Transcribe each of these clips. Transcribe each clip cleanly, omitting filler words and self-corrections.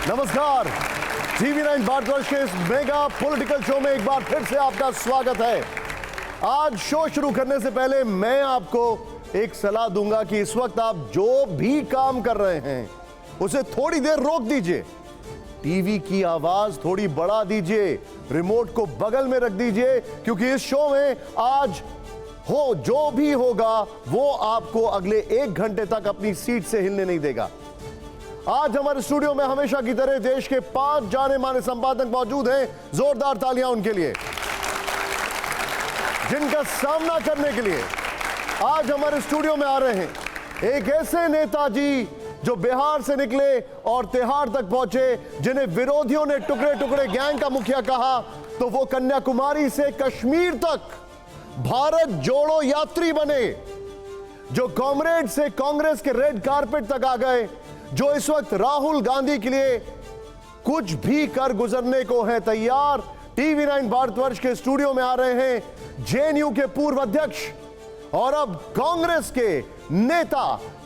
नमस्कार, TV9 भारतवर्ष के इस मेगा पॉलिटिकल शो में एक बार फिर से आपका स्वागत है। आज शो शुरू करने से पहले मैं आपको एक सलाह दूंगा कि इस वक्त आप जो भी काम कर रहे हैं उसे थोड़ी देर रोक दीजिए, टीवी की आवाज थोड़ी बढ़ा दीजिए, रिमोट को बगल में रख दीजिए, क्योंकि इस शो में आज जो भी होगा वो आपको अगले 1 घंटे तक अपनी सीट से हिलने नहीं देगा। आज हमारे स्टूडियो में हमेशा की तरह देश के 5 जाने माने संपादक मौजूद हैं। जोरदार तालियां उनके लिए, जिनका सामना करने के लिए आज हमारे स्टूडियो में आ रहे हैं एक ऐसे नेताजी जो बिहार से निकले और तिहाड़ तक पहुंचे, जिन्हें विरोधियों ने टुकड़े टुकड़े गैंग का मुखिया कहा, तो वो कन्याकुमारी से कश्मीर तक भारत जोड़ो यात्री बने, जो कॉमरेड से कांग्रेस के रेड कारपेट तक आ गए, जो इस वक्त राहुल गांधी के लिए कुछ भी कर गुजरने को है तैयार। TV9 भारतवर्ष के स्टूडियो में आ रहे हैं JNU के पूर्व अध्यक्ष और अब कांग्रेस के नेता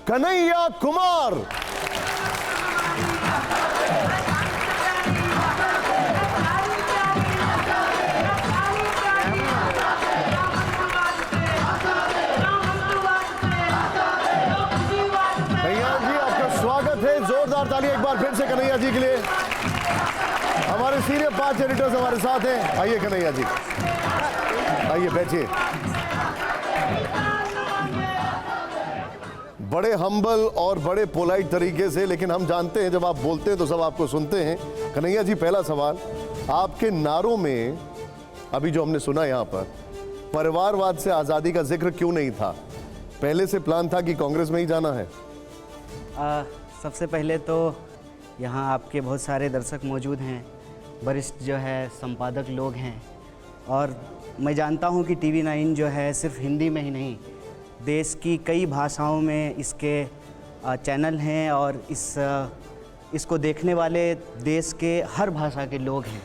कन्हैया कुमार। जोरदार तालियां एक बार फिर से कन्हैया जी के लिए। हमारे सीनियर 5 एडिटर्स हमारे साथ हैं। आइए कन्हैया जी, आइए बैठिए। बड़े हम्बल और बड़े पोलाइट तरीके से, लेकिन हम जानते हैं जब आप बोलते हैं तो सब आपको सुनते हैं। कन्हैया जी, पहला सवाल, आपके नारों में अभी जो हमने सुना यहाँ पर परिवारवाद से आज़ादी का जिक्र क्यों नहीं था? पहले से प्लान था कि कांग्रेस में ही जाना है? सबसे पहले तो यहाँ आपके बहुत सारे दर्शक मौजूद हैं, वरिष्ठ जो है संपादक लोग हैं, और मैं जानता हूँ कि TV9 जो है सिर्फ हिंदी में ही नहीं, देश की कई भाषाओं में इसके चैनल हैं और इसको देखने वाले देश के हर भाषा के लोग हैं।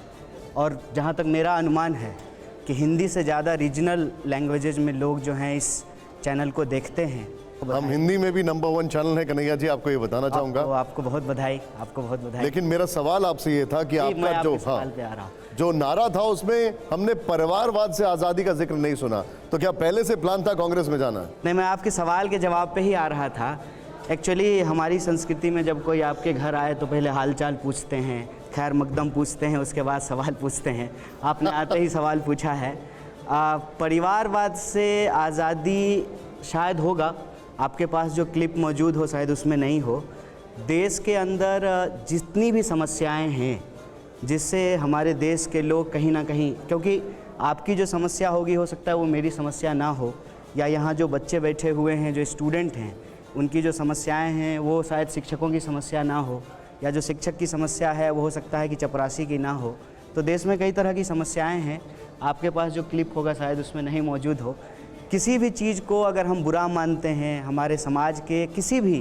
और जहाँ तक मेरा अनुमान है कि हिंदी से ज़्यादा रीजनल लैंग्वेजेज में लोग जो हैं इस चैनल को देखते हैं। हम हिंदी में भी नंबर 1 चैनल है कन्हैया जी, आपको ये बताना चाहूंगा। आपको बहुत बधाई, आपको बहुत बधाई। लेकिन मेरा सवाल आपसे ये था कि आपका जो नारा था उसमें हमने परिवारवाद से आज़ादी का जिक्र नहीं सुना, तो क्या पहले से प्लान था कांग्रेस में जाना? नहीं, मैं आपके सवाल के जवाब पे ही आ रहा था। एक्चुअली हमारी संस्कृति में जब कोई आपके घर आए तो पहले हालचाल पूछते हैं, खैर मकदम पूछते हैं, उसके बाद सवाल पूछते हैं। आपने आते ही सवाल पूछा है। परिवारवाद से आज़ादी शायद होगा, आपके पास जो क्लिप मौजूद हो शायद उसमें नहीं हो। देश के अंदर जितनी भी समस्याएं हैं जिससे हमारे देश के लोग कहीं ना कहीं, क्योंकि आपकी जो समस्या होगी हो सकता है वो मेरी समस्या ना हो, या यहाँ जो बच्चे बैठे हुए हैं जो स्टूडेंट हैं उनकी जो समस्याएं हैं वो शायद शिक्षकों की समस्या ना हो, या जो शिक्षक की समस्या है वो हो सकता है कि चपरासी की ना हो। तो देश में कई तरह की समस्याएँ हैं, आपके पास जो क्लिप होगा शायद उसमें नहीं मौजूद हो। किसी भी चीज़ को अगर हम बुरा मानते हैं, हमारे समाज के किसी भी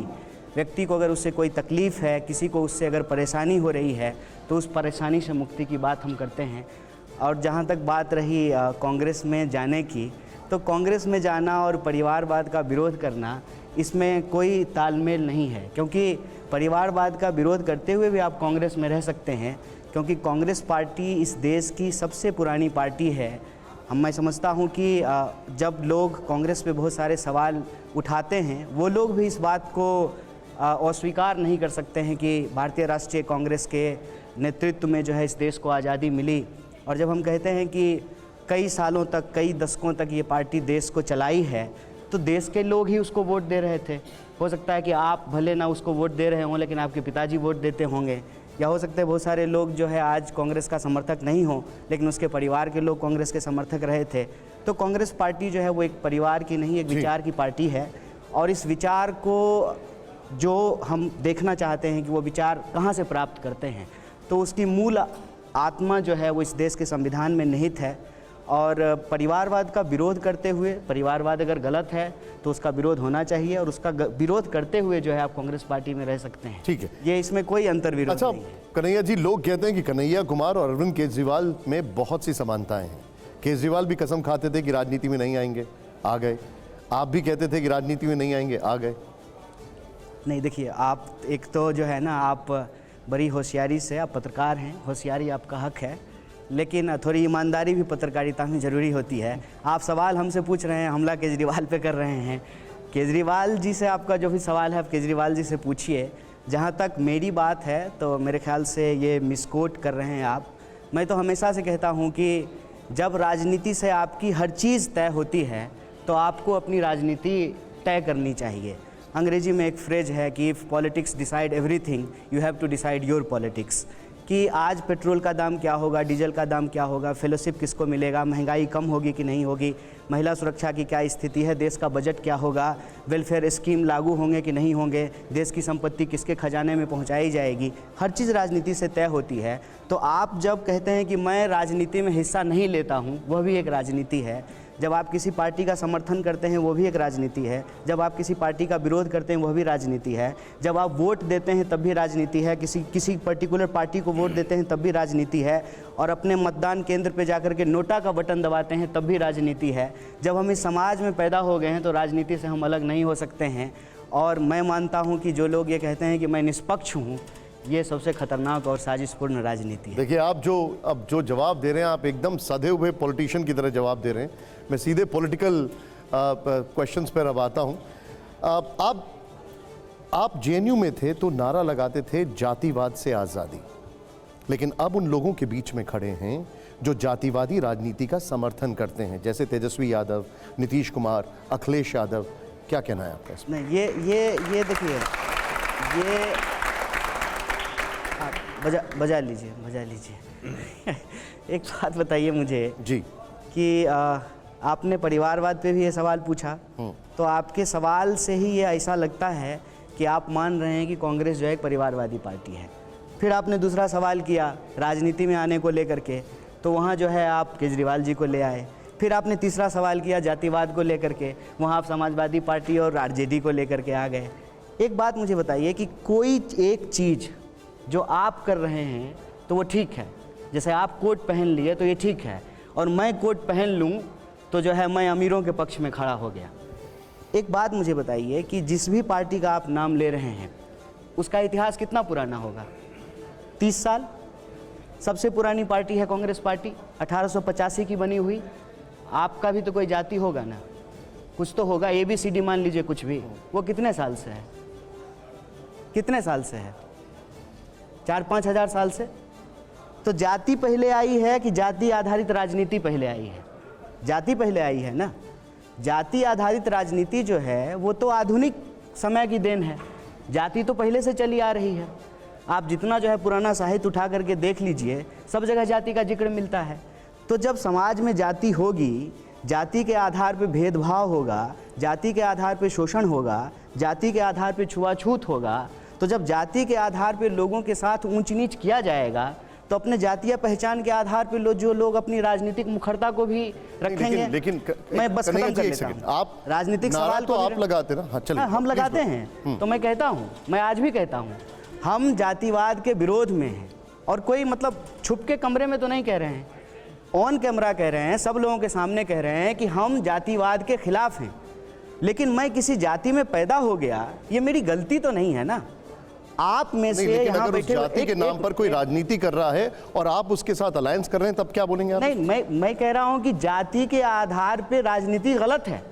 व्यक्ति को अगर उससे कोई तकलीफ़ है, किसी को उससे अगर परेशानी हो रही है, तो उस परेशानी से मुक्ति की बात हम करते हैं। और जहाँ तक बात रही कांग्रेस में जाने की, तो कांग्रेस में जाना और परिवारवाद का विरोध करना, इसमें कोई तालमेल नहीं है, क्योंकि परिवारवाद का विरोध करते हुए भी आप कांग्रेस में रह सकते हैं, क्योंकि कांग्रेस पार्टी इस देश की सबसे पुरानी पार्टी है। मैं समझता हूँ कि जब लोग कांग्रेस पे बहुत सारे सवाल उठाते हैं, वो लोग भी इस बात को अस्वीकार नहीं कर सकते हैं कि भारतीय राष्ट्रीय कांग्रेस के नेतृत्व में जो है इस देश को आज़ादी मिली। और जब हम कहते हैं कि कई सालों तक, कई दशकों तक ये पार्टी देश को चलाई है, तो देश के लोग ही उसको वोट दे रहे थे। हो सकता है कि आप भले ना उसको वोट दे रहे हों, लेकिन आपके पिताजी वोट देते होंगे, या हो सकता है बहुत सारे लोग जो है आज कांग्रेस का समर्थक नहीं हो, लेकिन उसके परिवार के लोग कांग्रेस के समर्थक रहे थे। तो कांग्रेस पार्टी जो है वो एक परिवार की नहीं, एक विचार की पार्टी है, और इस विचार को जो हम देखना चाहते हैं कि वो विचार कहाँ से प्राप्त करते हैं, तो उसकी मूल आत्मा जो है वो इस देश के संविधान में निहित है। और परिवारवाद का विरोध करते हुए, परिवारवाद अगर गलत है तो उसका विरोध होना चाहिए, और उसका विरोध करते हुए जो है आप कांग्रेस पार्टी में रह सकते हैं। ठीक है, ये इसमें कोई अंतर्विरोध नहीं है। कन्हैया जी, लोग कहते हैं कि कन्हैया कुमार और अरविंद केजरीवाल में बहुत सी समानताएं हैं। केजरीवाल भी कसम खाते थे कि राजनीति में नहीं आएंगे, आ गए। आप भी कहते थे कि राजनीति में नहीं आएंगे, आ गए। नहीं, देखिए, आप एक तो जो है ना, आप बड़ी होशियारी से, आप पत्रकार हैं, होशियारी आपका हक है, लेकिन थोड़ी ईमानदारी भी पत्रकारिता में ज़रूरी होती है। आप सवाल हमसे पूछ रहे हैं, हमला केजरीवाल पे कर रहे हैं। केजरीवाल जी से आपका जो भी सवाल है आप केजरीवाल जी से पूछिए। जहाँ तक मेरी बात है तो मेरे ख्याल से ये मिसकोट कर रहे हैं आप। मैं तो हमेशा से कहता हूँ कि जब राजनीति से आपकी हर चीज़ तय होती है तो आपको अपनी राजनीति तय करनी चाहिए। अंग्रेजी में एक फ्रेज है कि if politics decide everything you have to decide your politics, कि आज पेट्रोल का दाम क्या होगा, डीजल का दाम क्या होगा, फेलोशिप किसको मिलेगा, महंगाई कम होगी कि नहीं होगी, महिला सुरक्षा की क्या स्थिति है, देश का बजट क्या होगा, वेलफेयर स्कीम लागू होंगे कि नहीं होंगे, देश की संपत्ति किसके खजाने में पहुंचाई जाएगी, हर चीज़ राजनीति से तय होती है। तो आप जब कहते हैं कि मैं राजनीति में हिस्सा नहीं लेता हूँ, वह भी एक राजनीति है। जब आप किसी पार्टी का समर्थन करते हैं वो भी एक राजनीति है। जब आप किसी पार्टी का विरोध करते हैं वह भी राजनीति है। जब आप वोट देते हैं तब भी राजनीति है। किसी पर्टिकुलर पार्टी को वोट देते हैं तब भी राजनीति है। और अपने मतदान केंद्र पे जाकर के नोटा का बटन दबाते हैं तब भी राजनीति है। जब हम इस समाज में पैदा हो गए हैं तो राजनीति से हम अलग नहीं हो सकते हैं। और मैं मानता हूँ कि जो लोग ये कहते हैं कि मैं निष्पक्ष हूँ, ये सबसे खतरनाक और साजिशपूर्ण राजनीति है। देखिए, आप जो जवाब दे रहे हैं, आप एकदम सधे हुए पॉलिटिशियन की तरह जवाब दे रहे हैं। मैं सीधे पॉलिटिकल क्वेश्चंस पर अब आता हूं। आप जेएनयू में थे तो नारा लगाते थे जातिवाद से आज़ादी, लेकिन अब उन लोगों के बीच में खड़े हैं जो जातिवादी राजनीति का समर्थन करते हैं, जैसे तेजस्वी यादव, नीतीश कुमार, अखिलेश यादव। क्या कहना है आपका इसमें? नहीं, ये देखिए, ये बजा लीजिए एक बात बताइए मुझे जी कि आपने परिवारवाद पे भी ये सवाल पूछा, तो आपके सवाल से ही ये ऐसा लगता है कि आप मान रहे हैं कि कांग्रेस जो है एक परिवारवादी पार्टी है। फिर आपने दूसरा सवाल किया राजनीति में आने को लेकर के, तो वहाँ जो है आप केजरीवाल जी को ले आए। फिर आपने तीसरा सवाल किया जातिवाद को लेकर के, वहाँ आप समाजवादी पार्टी और आरजेडी को लेकर के आ गए। एक बात मुझे बताइए कि कोई एक चीज़ जो आप कर रहे हैं तो वो ठीक है, जैसे आप कोट पहन लिए तो ये ठीक है, और मैं कोट पहन लूँ तो जो है मैं अमीरों के पक्ष में खड़ा हो गया। एक बात मुझे बताइए कि जिस भी पार्टी का आप नाम ले रहे हैं उसका इतिहास कितना पुराना होगा? 30 साल। सबसे पुरानी पार्टी है कांग्रेस पार्टी, 1885 की बनी हुई। आपका भी तो कोई जाति होगा ना, कुछ तो होगा, ABCD मान लीजिए कुछ भी। वो कितने साल से है? कितने साल से है? 4-5 हज़ार साल से। तो जाति पहले आई है कि जाति आधारित राजनीति पहले आई है? जाति पहले आई है ना। जाति आधारित राजनीति जो है वो तो आधुनिक समय की देन है। जाति तो पहले से चली आ रही है। आप जितना जो है पुराना साहित्य उठा करके देख लीजिए, सब जगह जाति का जिक्र मिलता है। तो जब समाज में जाति होगी, जाति के आधार पर भेदभाव होगा, जाति के आधार पर शोषण होगा, जाति के आधार पर छुआछूत होगा, तो जब जाति के आधार पर लोगों के साथ ऊंच नीच किया जाएगा तो अपने जातीय पहचान के आधार पर जो लोग अपनी राजनीतिक मुखरता को भी रखेंगे। लेकिन मैं बस खत्म कर लेता हूं। आप राजनीतिक सवाल तो आप लगाते ना। हाँ, चलिए। हम लगाते हैं। तो मैं कहता हूं, मैं आज भी कहता हूं, हम जातिवाद के विरोध में हैं। और कोई मतलब छुप के कमरे में तो नहीं कह रहे हैं, ऑन कैमरा कह रहे हैं, सब लोगों के सामने कह रहे हैं कि हम जातिवाद के खिलाफ हैं। लेकिन मैं किसी जाति में पैदा हो गया, ये मेरी गलती तो नहीं है ना। आप में से यहाँ बैठे जाति के नाम पर कोई राजनीति कर रहा है और आप उसके साथ अलायंस कर रहे हैं, तब क्या बोलेंगे आप? नहीं, मैं कह रहा हूं कि जाति के आधार पे राजनीति गलत है,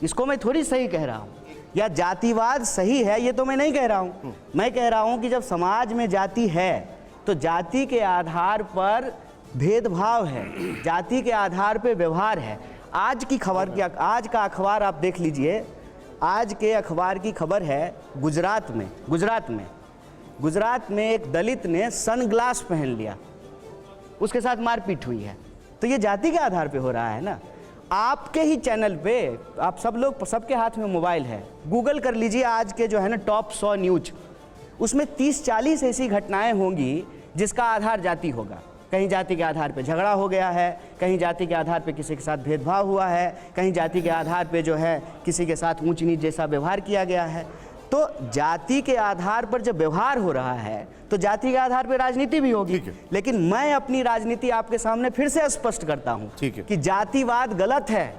इसको मैं थोड़ी सही कह रहा हूं, या जातिवाद सही है ये तो मैं नहीं कह रहा हूं। मैं कह रहा हूं कि जब समाज में जाति है तो जाति के आधार पर भेदभाव है, जाति के आधार पर व्यवहार है। आज की खबर क्या, आज का अखबार आप देख लीजिए, आज के अखबार की खबर है गुजरात में एक दलित ने सनग्लास पहन लिया, उसके साथ मारपीट हुई है। तो ये जाति के आधार पे हो रहा है ना। आपके ही चैनल पे आप सब लोग, सबके हाथ में मोबाइल है, गूगल कर लीजिए आज के जो है ना टॉप 100 न्यूज, उसमें 30-40 ऐसी घटनाएं होंगी जिसका आधार जाति होगा। कहीं जाति के आधार पे झगड़ा हो गया है, कहीं जाति के आधार पे किसी के साथ भेदभाव हुआ है, कहीं जाति के आधार पे जो है किसी के साथ ऊंच नीच जैसा व्यवहार किया गया है। तो जाति के आधार पर जब व्यवहार हो रहा है तो जाति के आधार पर राजनीति भी होगी। लेकिन मैं अपनी राजनीति आपके सामने फिर से स्पष्ट करता हूं कि जातिवाद गलत है,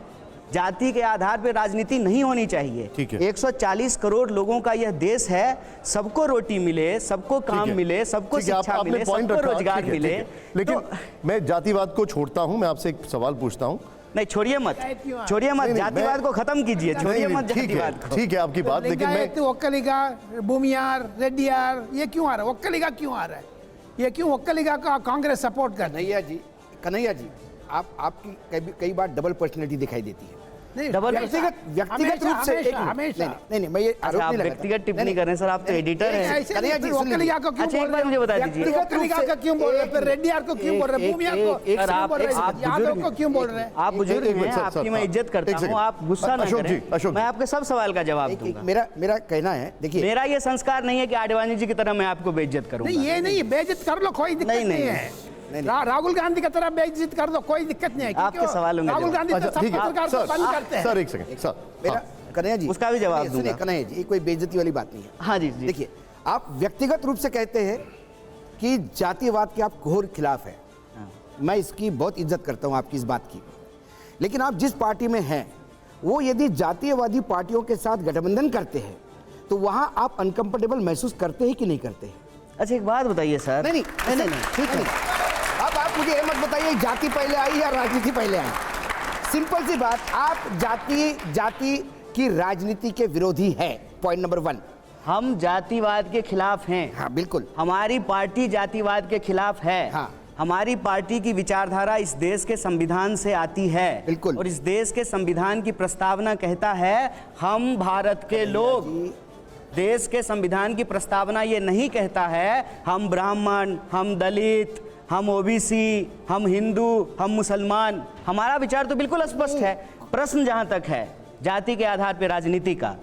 जाति के आधार पर राजनीति नहीं होनी चाहिए। ठीक है। 140 करोड़ लोगों का यह देश है, सबको रोटी मिले, सबको काम मिले, सबको शिक्षा मिले, सबको रोजगार मिले। लेकिन मैं जातिवाद को छोड़ता हूं, मैं आपसे एक सवाल पूछता हूं। नहीं, छोड़िए मत, जातिवाद को खत्म कीजिए, छोड़िए मत जातिवाद को। ठीक है आपकी बात, लेकिन मैं ಒಕ್ಕಲಿಗ, भूमियार, रेड्डियार, ये क्यों आ रहा है? ಒಕ್ಕಲಿಗ क्यों आ रहा है? ये क्यों ಒಕ್ಕಲಿಗ का कांग्रेस सपोर्ट कर रही है? कन्हैया जी, आपकी कई बार डबल पर्सनैलिटी दिखाई देती है। डबल व्यक्तिगत रूप से हमेशा नहीं, मैं ये आरोप आप नहीं लगाता। व्यक्तिगत टिप्पणी कर रहे हैं सर, आप तो एडिटर हैं। कन्हैया जी, सुन लीजिए। अच्छा, एक बार मुझे बता दीजिए, व्यक्तिगत का क्यों बोल रहे हैं? फिर रेड्डियार को क्यों बोल रहे हैं? भूमियार को बोल रहे हैं? यादव को क्यों बोल रहे हैं? आप बुजुर्ग हैं, आपकी मैं इज्जत करता हूं, आप गुस्सा न करें, मैं आपके सब सवाल का जवाब दूंगा। मेरा कहना है, देखिए, मेरा ये संस्कार नहीं है कि आडवाणी जी की तरह मैं आपको बेइज्जत करूंगा। नहीं, ये नहीं, बेइज्जत कर लो, कोई दिक्कत नहीं है। राहुल गांधी की तरह बेइज्जत कर दो, कोई दिक्कत नहीं है। आपके सवालों में राहुल गांधी तो सब पत्रकार को बंद करते हैं। सर एक सेकंड सर, मेरा कन्हैया जी, उसका भी जवाब दूंगा। कन्हैया जी, ये कोई बेइज्जती वाली बात नहीं है। हाँ जी, देखिए, आप व्यक्तिगत रूप से कहते हैं कि जातिवाद के आप घोर खिलाफ है। मैं इसकी बहुत इज्जत करता हूं आपकी इस बात की, लेकिन आप जिस पार्टी में हैं वो यदि जातीयवादी पार्टियों के साथ गठबंधन करते हैं तो वहां आप अनकंफर्टेबल महसूस करते हैं कि नहीं करते हैं? अच्छा, एक बात बताइए सर। नहीं, ठीक है। अब आप मुझे ये मत बताइए जाति पहले आई या राजनीति पहले आई। सिंपल सी बात, आप जाति की राजनीति के विरोधी है, पॉइंट नंबर 1। हम जातिवाद के खिलाफ हैं। हाँ, बिल्कुल। हमारी पार्टी जातिवाद के खिलाफ है। हाँ। हमारी पार्टी की विचारधारा इस देश के संविधान से आती है। बिल्कुल। और इस देश के संविधान की प्रस्तावना कहता है हम भारत के लोग। देश के संविधान की प्रस्तावना ये नहीं कहता है हम ब्राह्मण, हम दलित, हम ओबीसी, हम हिंदू, हम मुसलमान। हमारा विचार तो बिल्कुल स्पष्ट है। प्रश्न जहां तक है जाति के आधार पर राजनीति का,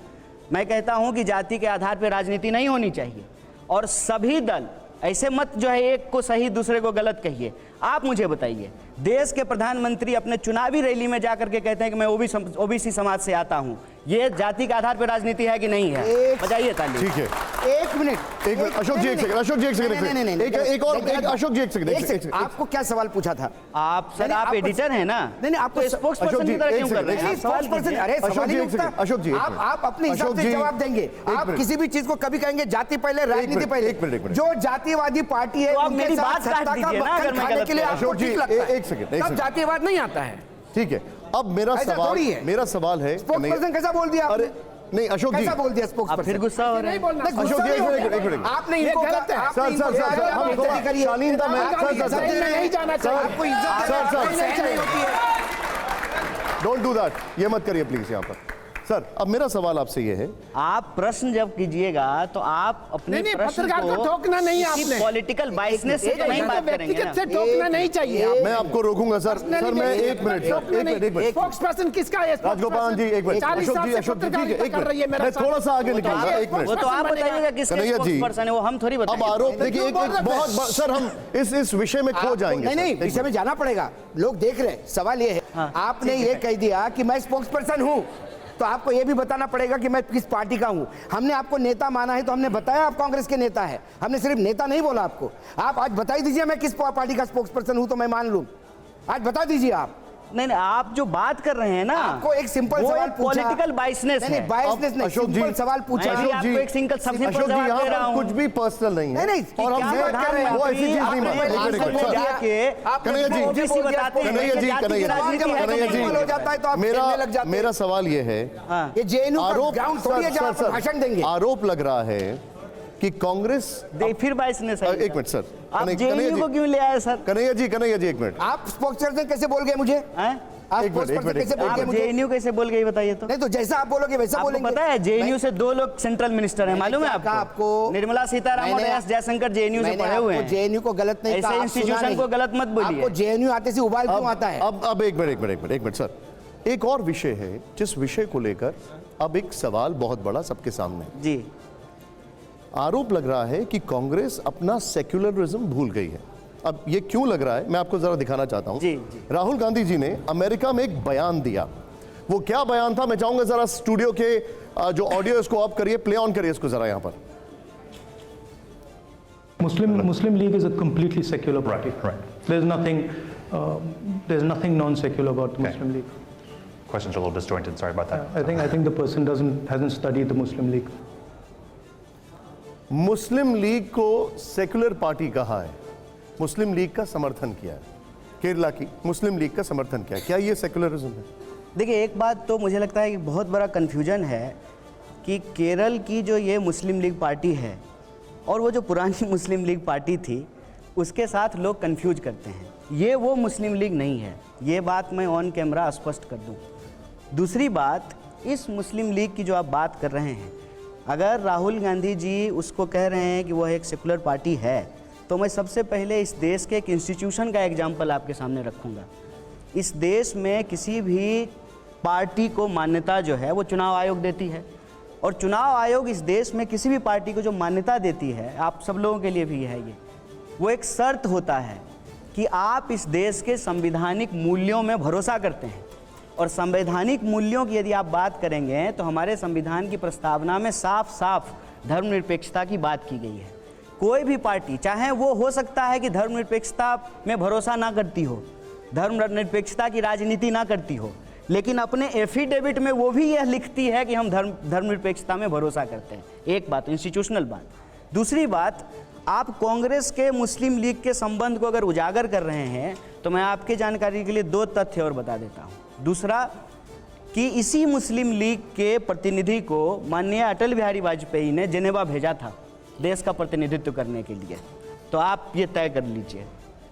मैं कहता हूं कि जाति के आधार पर राजनीति नहीं होनी चाहिए। और सभी दल ऐसे मत जो है एक को सही दूसरे को गलत कहिए। आप मुझे बताइए, देश के प्रधानमंत्री अपने चुनावी रैली में जाकर के कहते हैं कि मैं ओबीसी समाज से आता हूं, ये जाति के आधार पर राजनीति है कि नहीं है? बजाइए ताली। ठीक है, एक मिनट, अशोक जी एक सेकंड, अशोक जी एक सेकंड, अशोक जी एक सेकंड। आपको क्या सवाल पूछा था? आप सर, आप एडिटर हैं ना? नहीं, आपको स्पोक्स पर्सन की तरह क्यों कर रहे हैं? स्पोक्स पर्सन, अरे अशोक जी एक सेकंड, अशोक जी आप अपने हिसाब से जवाब देंगे। आप किसी भी चीज को कभी कहेंगे जाति पहले राजनीति पहले। जो जातिवादी पार्टी है आप मेरी बात काट दीजिए ना, अगर मैं गलत हूं। अशोक जी एक सेकंड, तब जातिवाद नहीं आता है। ठीक है, अब मेरा सवाल है, स्पोक्स पर्सन कैसा बोल दिया? अरे नहीं अशोक जी, कैसा बोल दिया स्पोक्स पर्सन? फिर गुस्सा हो रहा है। अशोक जी एक मिनट, आपने इनको गलत है। सर हम थोड़ा शालीनता में, नहीं जाना चाहिए। आपको इज्जत नहीं होती है। डोंट डू दैट, ये मत करिए प्लीज यहाँ पर। सर अब मेरा सवाल आपसे ये है, आप प्रश्न जब कीजिएगा तो आप अपने नहीं, प्रश्न पत्रकार को ठोकना नहीं आपने। पॉलिटिकल बाइसनेस से तो नहीं बात करेंगे व्यक्तिगत से ना। ठोकना नहीं चाहिए। मैं आपको रोकूंगा सर। सर मैं एक मिनट, स्पोक्स पर्सन किसका है? राजगोपाल जी एक मिनट, अशोक जी ठीक है, एक मिनट, मैं थोड़ा सा आगे निकलूंगा, एक मिनट। वो तो आप बताइएगा किसका स्पोक्स पर्सन है, वो हम थोड़ी अब बताएंगे। आरोप देखिए, एक बहुत सर हम इस विषय में खो जाएंगे। नहीं, विषय में जाना पड़ेगा, लोग देख रहे हैं। सवाल ये है, आपने ये कह दिया कि मैं स्पोक्स पर्सन हूं, तो आपको यह भी बताना पड़ेगा कि मैं किस पार्टी का हूं। हमने आपको नेता माना है तो हमने बताया आप कांग्रेस के नेता है। हमने सिर्फ नेता नहीं बोला आपको। आप आज बता दीजिए मैं किस पार्टी का स्पोक्स पर्सन हूं तो मैं मान लूं। आज बता दीजिए आप। नहीं, आप जो बात कर रहे हैं ना, आपको एक सिंपल सवाल पूछा। पॉलिटिकल बाइसनेस है। नहीं, बाइसनेस नहीं, अशोक जी, सिंपल सवाल पूछा। मैं भी आपको एक सिंपल सबसे अशोक जी यहाँ पर कुछ भी पर्सनल नहीं है। नहीं, और हम वो ऐसी चीज नहीं मानते। मेरा सवाल ये है, ये जेएनयू का ग्राउंड थोड़ी है जहां आप भाषण देंगे। आरोप लग रहा है कि कांग्रेस फिर बाइसनेस है। एक मिनट सर, आप जेएनयू को क्यों ले आए सर? कन्हैया जी एक मिनट। आप स्पोक्स पर्सन कैसे बोल गए मुझे? आप स्पोक्स पर्सन कैसे बोल गए मुझे? जेएनयू कैसे बोल गए बताइए तो? नहीं तो जैसा आप बोलोगे वैसा आपको बोलेंगे। पता है जेएनयू से 2 लोग सेंट्रल मिनिस्टर हैं, मालूम है आपको? निर्मला सीतारामन और एस जयशंकर जेएनयू से पढ़े हुए हैं। जेएनयू को गलत नहीं कहा, ऐसे इंस्टीट्यूशन को गलत मत बोलिए। आपको जेएनयू आते से उबाल क्यों आता है? अब एक मिनट सर, एक और विषय है जिस विषय को लेकर अब एक सवाल बहुत बड़ा सबके सामने जी। आरोप लग रहा है कि कांग्रेस अपना सेक्युलरिज्म भूल गई है। अब ये क्यों लग रहा है मैं आपको जरा दिखाना चाहता हूं। जी। राहुल गांधी जी ने अमेरिका में एक बयान दिया। वो क्या बयान था मैं चाहूंगा जरा स्टूडियो के जो ऑडियो इसको आप करिए, प्ले ऑन करिए इसको जरा यहां पर। Muslim League is a completely secular party. Right. There's nothing non-secular about the Muslim League. questions are a little disjointed. Sorry about that. I think the person hasn't studied the Muslim League. Muslim league को secular party कहा है, मुस्लिम league का समर्थन किया है, केरला की मुस्लिम league का समर्थन किया है, क्या ये सेकुलरिज्म है? देखिए, एक बात तो मुझे लगता है कि बहुत बड़ा कन्फ्यूजन है कि केरल की जो ये मुस्लिम लीग पार्टी है और वो जो पुरानी मुस्लिम लीग पार्टी थी उसके साथ लोग कंफ्यूज करते हैं। ये वो मुस्लिम लीग नहीं है, ये बात मैं ऑन कैमरा स्पष्ट कर दूं। दूसरी बात, इस मुस्लिम लीग की जो आप बात कर रहे हैं, अगर राहुल गांधी जी उसको कह रहे हैं कि वह एक सेकुलर पार्टी है, तो मैं सबसे पहले इस देश के एक इंस्टीट्यूशन का एग्जाम्पल आपके सामने रखूँगा। इस देश में किसी भी पार्टी को मान्यता जो है वो चुनाव आयोग देती है, और चुनाव आयोग इस देश में किसी भी पार्टी को जो मान्यता देती है, आप सब लोगों के लिए भी है ये, वो एक शर्त होता है कि आप इस देश के संवैधानिक मूल्यों में भरोसा करते हैं। और संवैधानिक मूल्यों की यदि आप बात करेंगे तो हमारे संविधान की प्रस्तावना में साफ साफ धर्मनिरपेक्षता की बात की गई है। कोई भी पार्टी, चाहे वो हो सकता है कि धर्मनिरपेक्षता में भरोसा ना करती हो, धर्मनिरपेक्षता की राजनीति ना करती हो, लेकिन अपने एफिडेविट में वो भी यह लिखती है कि हम धर्मनिरपेक्षता में भरोसा करते हैं। एक बात इंस्टीट्यूशनल बात। दूसरी बात, आप कांग्रेस के मुस्लिम लीग के संबंध को अगर उजागर कर रहे हैं तो मैं आपके जानकारी के लिए दो तथ्य और बता देता हूँ। दूसरा कि इसी मुस्लिम लीग के प्रतिनिधि को माननीय अटल बिहारी वाजपेयी ने जेनेवा भेजा था देश का प्रतिनिधित्व करने के लिए। तो आप ये तय कर लीजिए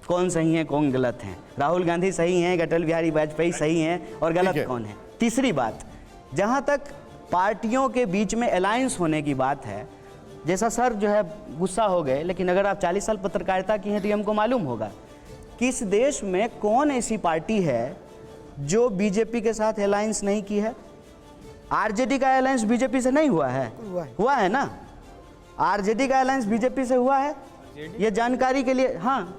कौन सही है कौन गलत है। राहुल गांधी सही हैं कि अटल बिहारी वाजपेयी सही हैं, और गलत कौन है। तीसरी बात, जहाँ तक पार्टियों के बीच में अलायंस होने की बात है, जैसा सर जो है गुस्सा हो गए, लेकिन अगर आप 40 साल पत्रकारिता की हैं तो हमको मालूम होगा कि इस देश में कौन ऐसी पार्टी है जो बीजेपी के साथ अलायंस नहीं की है। आरजेडी का अलायंस बीजेपी से नहीं हुआ है, हुआ है ना? आरजेडी का अलायंस बीजेपी से हुआ है, ये जानकारी के लिए। हाँ,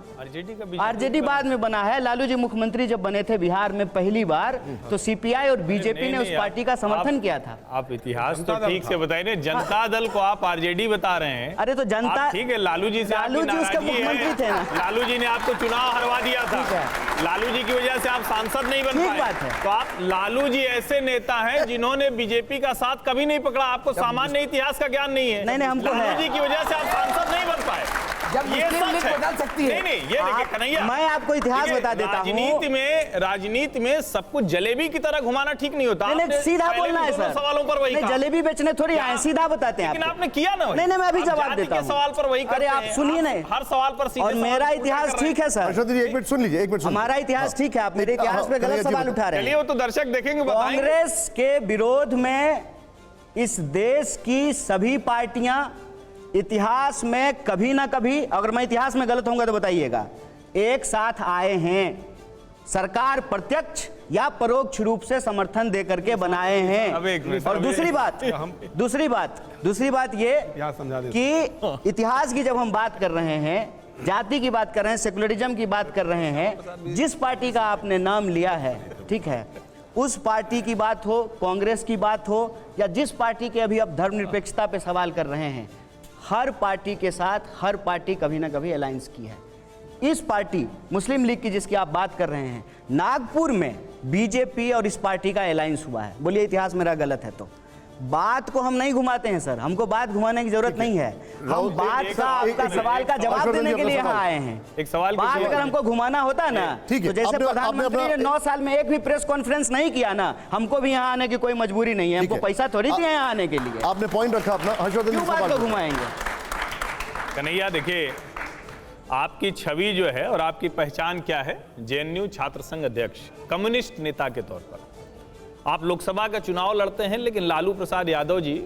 आरजेडी बाद में बना है। लालू जी मुख्यमंत्री जब बने थे बिहार में पहली बार, तो सीपीआई और बीजेपी ने उस पार्टी का समर्थन किया था। आप इतिहास तो ठीक से बताइए ना, जनता दल को आप आरजेडी बता रहे हैं। अरे तो जनता, ठीक है, लालू जी से लालू जी उसके मुख्यमंत्री थे ना। लालू जी ने आपको चुनाव हरवा दिया था, लालू जी की वजह से आप सांसद नहीं बन पाए। बात है। तो आप, लालू जी ऐसे नेता हैं जिन्होंने बीजेपी का साथ कभी नहीं पकड़ा। आपको सामान्य इतिहास का ज्ञान नहीं है। नहीं, हमको लालू जी की वजह से आप सांसद नहीं बन पाए। जब ये मुस्लिम लीग सच है। बदल सकती है। नहीं, ये देखिए कन्हैया, मैं आपको इतिहास बता देता हूँ। राजनीति में सब कुछ जलेबी की तरह घुमाना ठीक नहीं होता। नहीं, सीधा बोलना है सर। सवालों पर वही नहीं, जलेबी बेचने थोड़ी आए, सीधा बताते हैं। लेकिन आपने किया ना। नहीं, मैं अभी जवाब देता हूँ। सवाल पर वही। अरे आप सुनिए ना, हर सवाल पर सीधे। और मेरा इतिहास ठीक है सर। अर्शद जी, एक मिनट सुन लीजिए, एक मिनट। हमारा इतिहास ठीक है, आप मेरे इतिहास पे गलत सवाल उठा रहे हैं। चलिए, वो तो दर्शक देखेंगे, बताएंगे। कांग्रेस के विरोध में इस देश की सभी पार्टियां इतिहास में कभी ना कभी, अगर मैं इतिहास में गलत होऊंगा तो बताइएगा, एक साथ आए हैं। सरकार प्रत्यक्ष या परोक्ष रूप से समर्थन दे करके बनाए हैं। और दूसरी बात ये कि इतिहास की जब हम बात कर रहे हैं, जाति की बात कर रहे हैं, सेकुलरिज्म की बात कर रहे हैं, जिस पार्टी का आपने नाम लिया है, ठीक है, उस पार्टी की बात हो, कांग्रेस की बात हो, या जिस पार्टी के अभी आप धर्मनिरपेक्षता पे सवाल कर रहे हैं, हर पार्टी के साथ हर पार्टी कभी ना कभी अलायंस की है। इस पार्टी मुस्लिम लीग की जिसकी आप बात कर रहे हैं, नागपुर में बीजेपी और इस पार्टी का अलायंस हुआ है। बोलिए इतिहास मेरा गलत है तो? बात को हम नहीं घुमाते हैं सर, हमको बात घुमाने की जरूरत नहीं है। हम बात का, आपका सवाल का जवाब देने के लिए यहाँ आए हैं। एक सवाल, बात अगर हमको घुमाना होता ना, तो जैसे प्रधानमंत्री ने 9 साल में एक भी प्रेस कॉन्फ्रेंस नहीं किया ना, हमको भी यहाँ आने की कोई मजबूरी नहीं है। हमको पैसा थोड़ी थी यहाँ आने के लिए। आपने पॉइंट रखा अपना, हर्षवर्धन जी, क्यों बात को घुमाएंगे? कन्हैया, देखिए, आपकी छवि जो है और आपकी पहचान क्या है? जेएनयू छात्र संघ अध्यक्ष, कम्युनिस्ट नेता के तौर पर आप लोकसभा का चुनाव लड़ते हैं, लेकिन लालू प्रसाद यादव जी